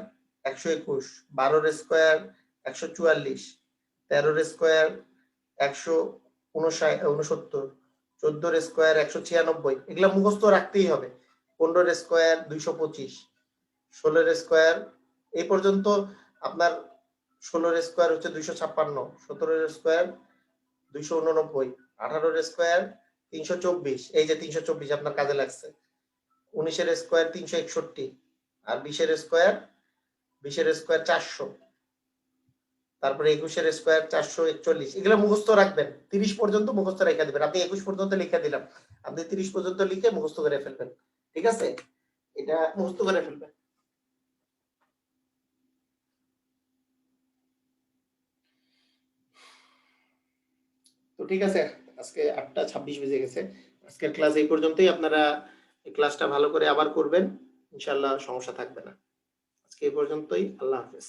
121, 12 এর স্কোয়ার 144, 13 এর স্কোয়ার 169, 14 এর স্কোয়ার 196, এগুলা মুখস্থ রাখতেই হবে। 15 এর স্কোয়ার 225, 16 এর স্কোয়ার এই পর্যন্ত আপনার 16 এর স্কোয়ার হচ্ছে 256, 17 এর স্কোয়ার 289, 18 এর স্কোয়ার 324, এই যে 324 আপনার কাজে লাগছে, 19 এর স্কোয়ার 361, আর 20 এর স্কোয়ার 400, তারপরে 21 এর স্কোয়ার 441, এগুলো মুখস্থ রাখবেন। 30 পর্যন্ত মুখস্থ রেখে দিবেন। আপনি 21 পর্যন্ত লিখে দিলাম, আপনি 30 পর্যন্ত লিখে মুখস্থ করে ফেলবেন। ঠিক আছে, এটা মুখস্থ করে ফেলবেন। তো ঠিক আছে, আজকে 8:26 বেজে গেছে। আজকের ক্লাস এই পর্যন্তই। আপনারা এই ক্লাসটা ভালো করে আবার করবেন, ইনশাআল্লাহ সমস্যা থাকবে না। আজকে এই পর্যন্তই। আল্লাহ হাফেজ।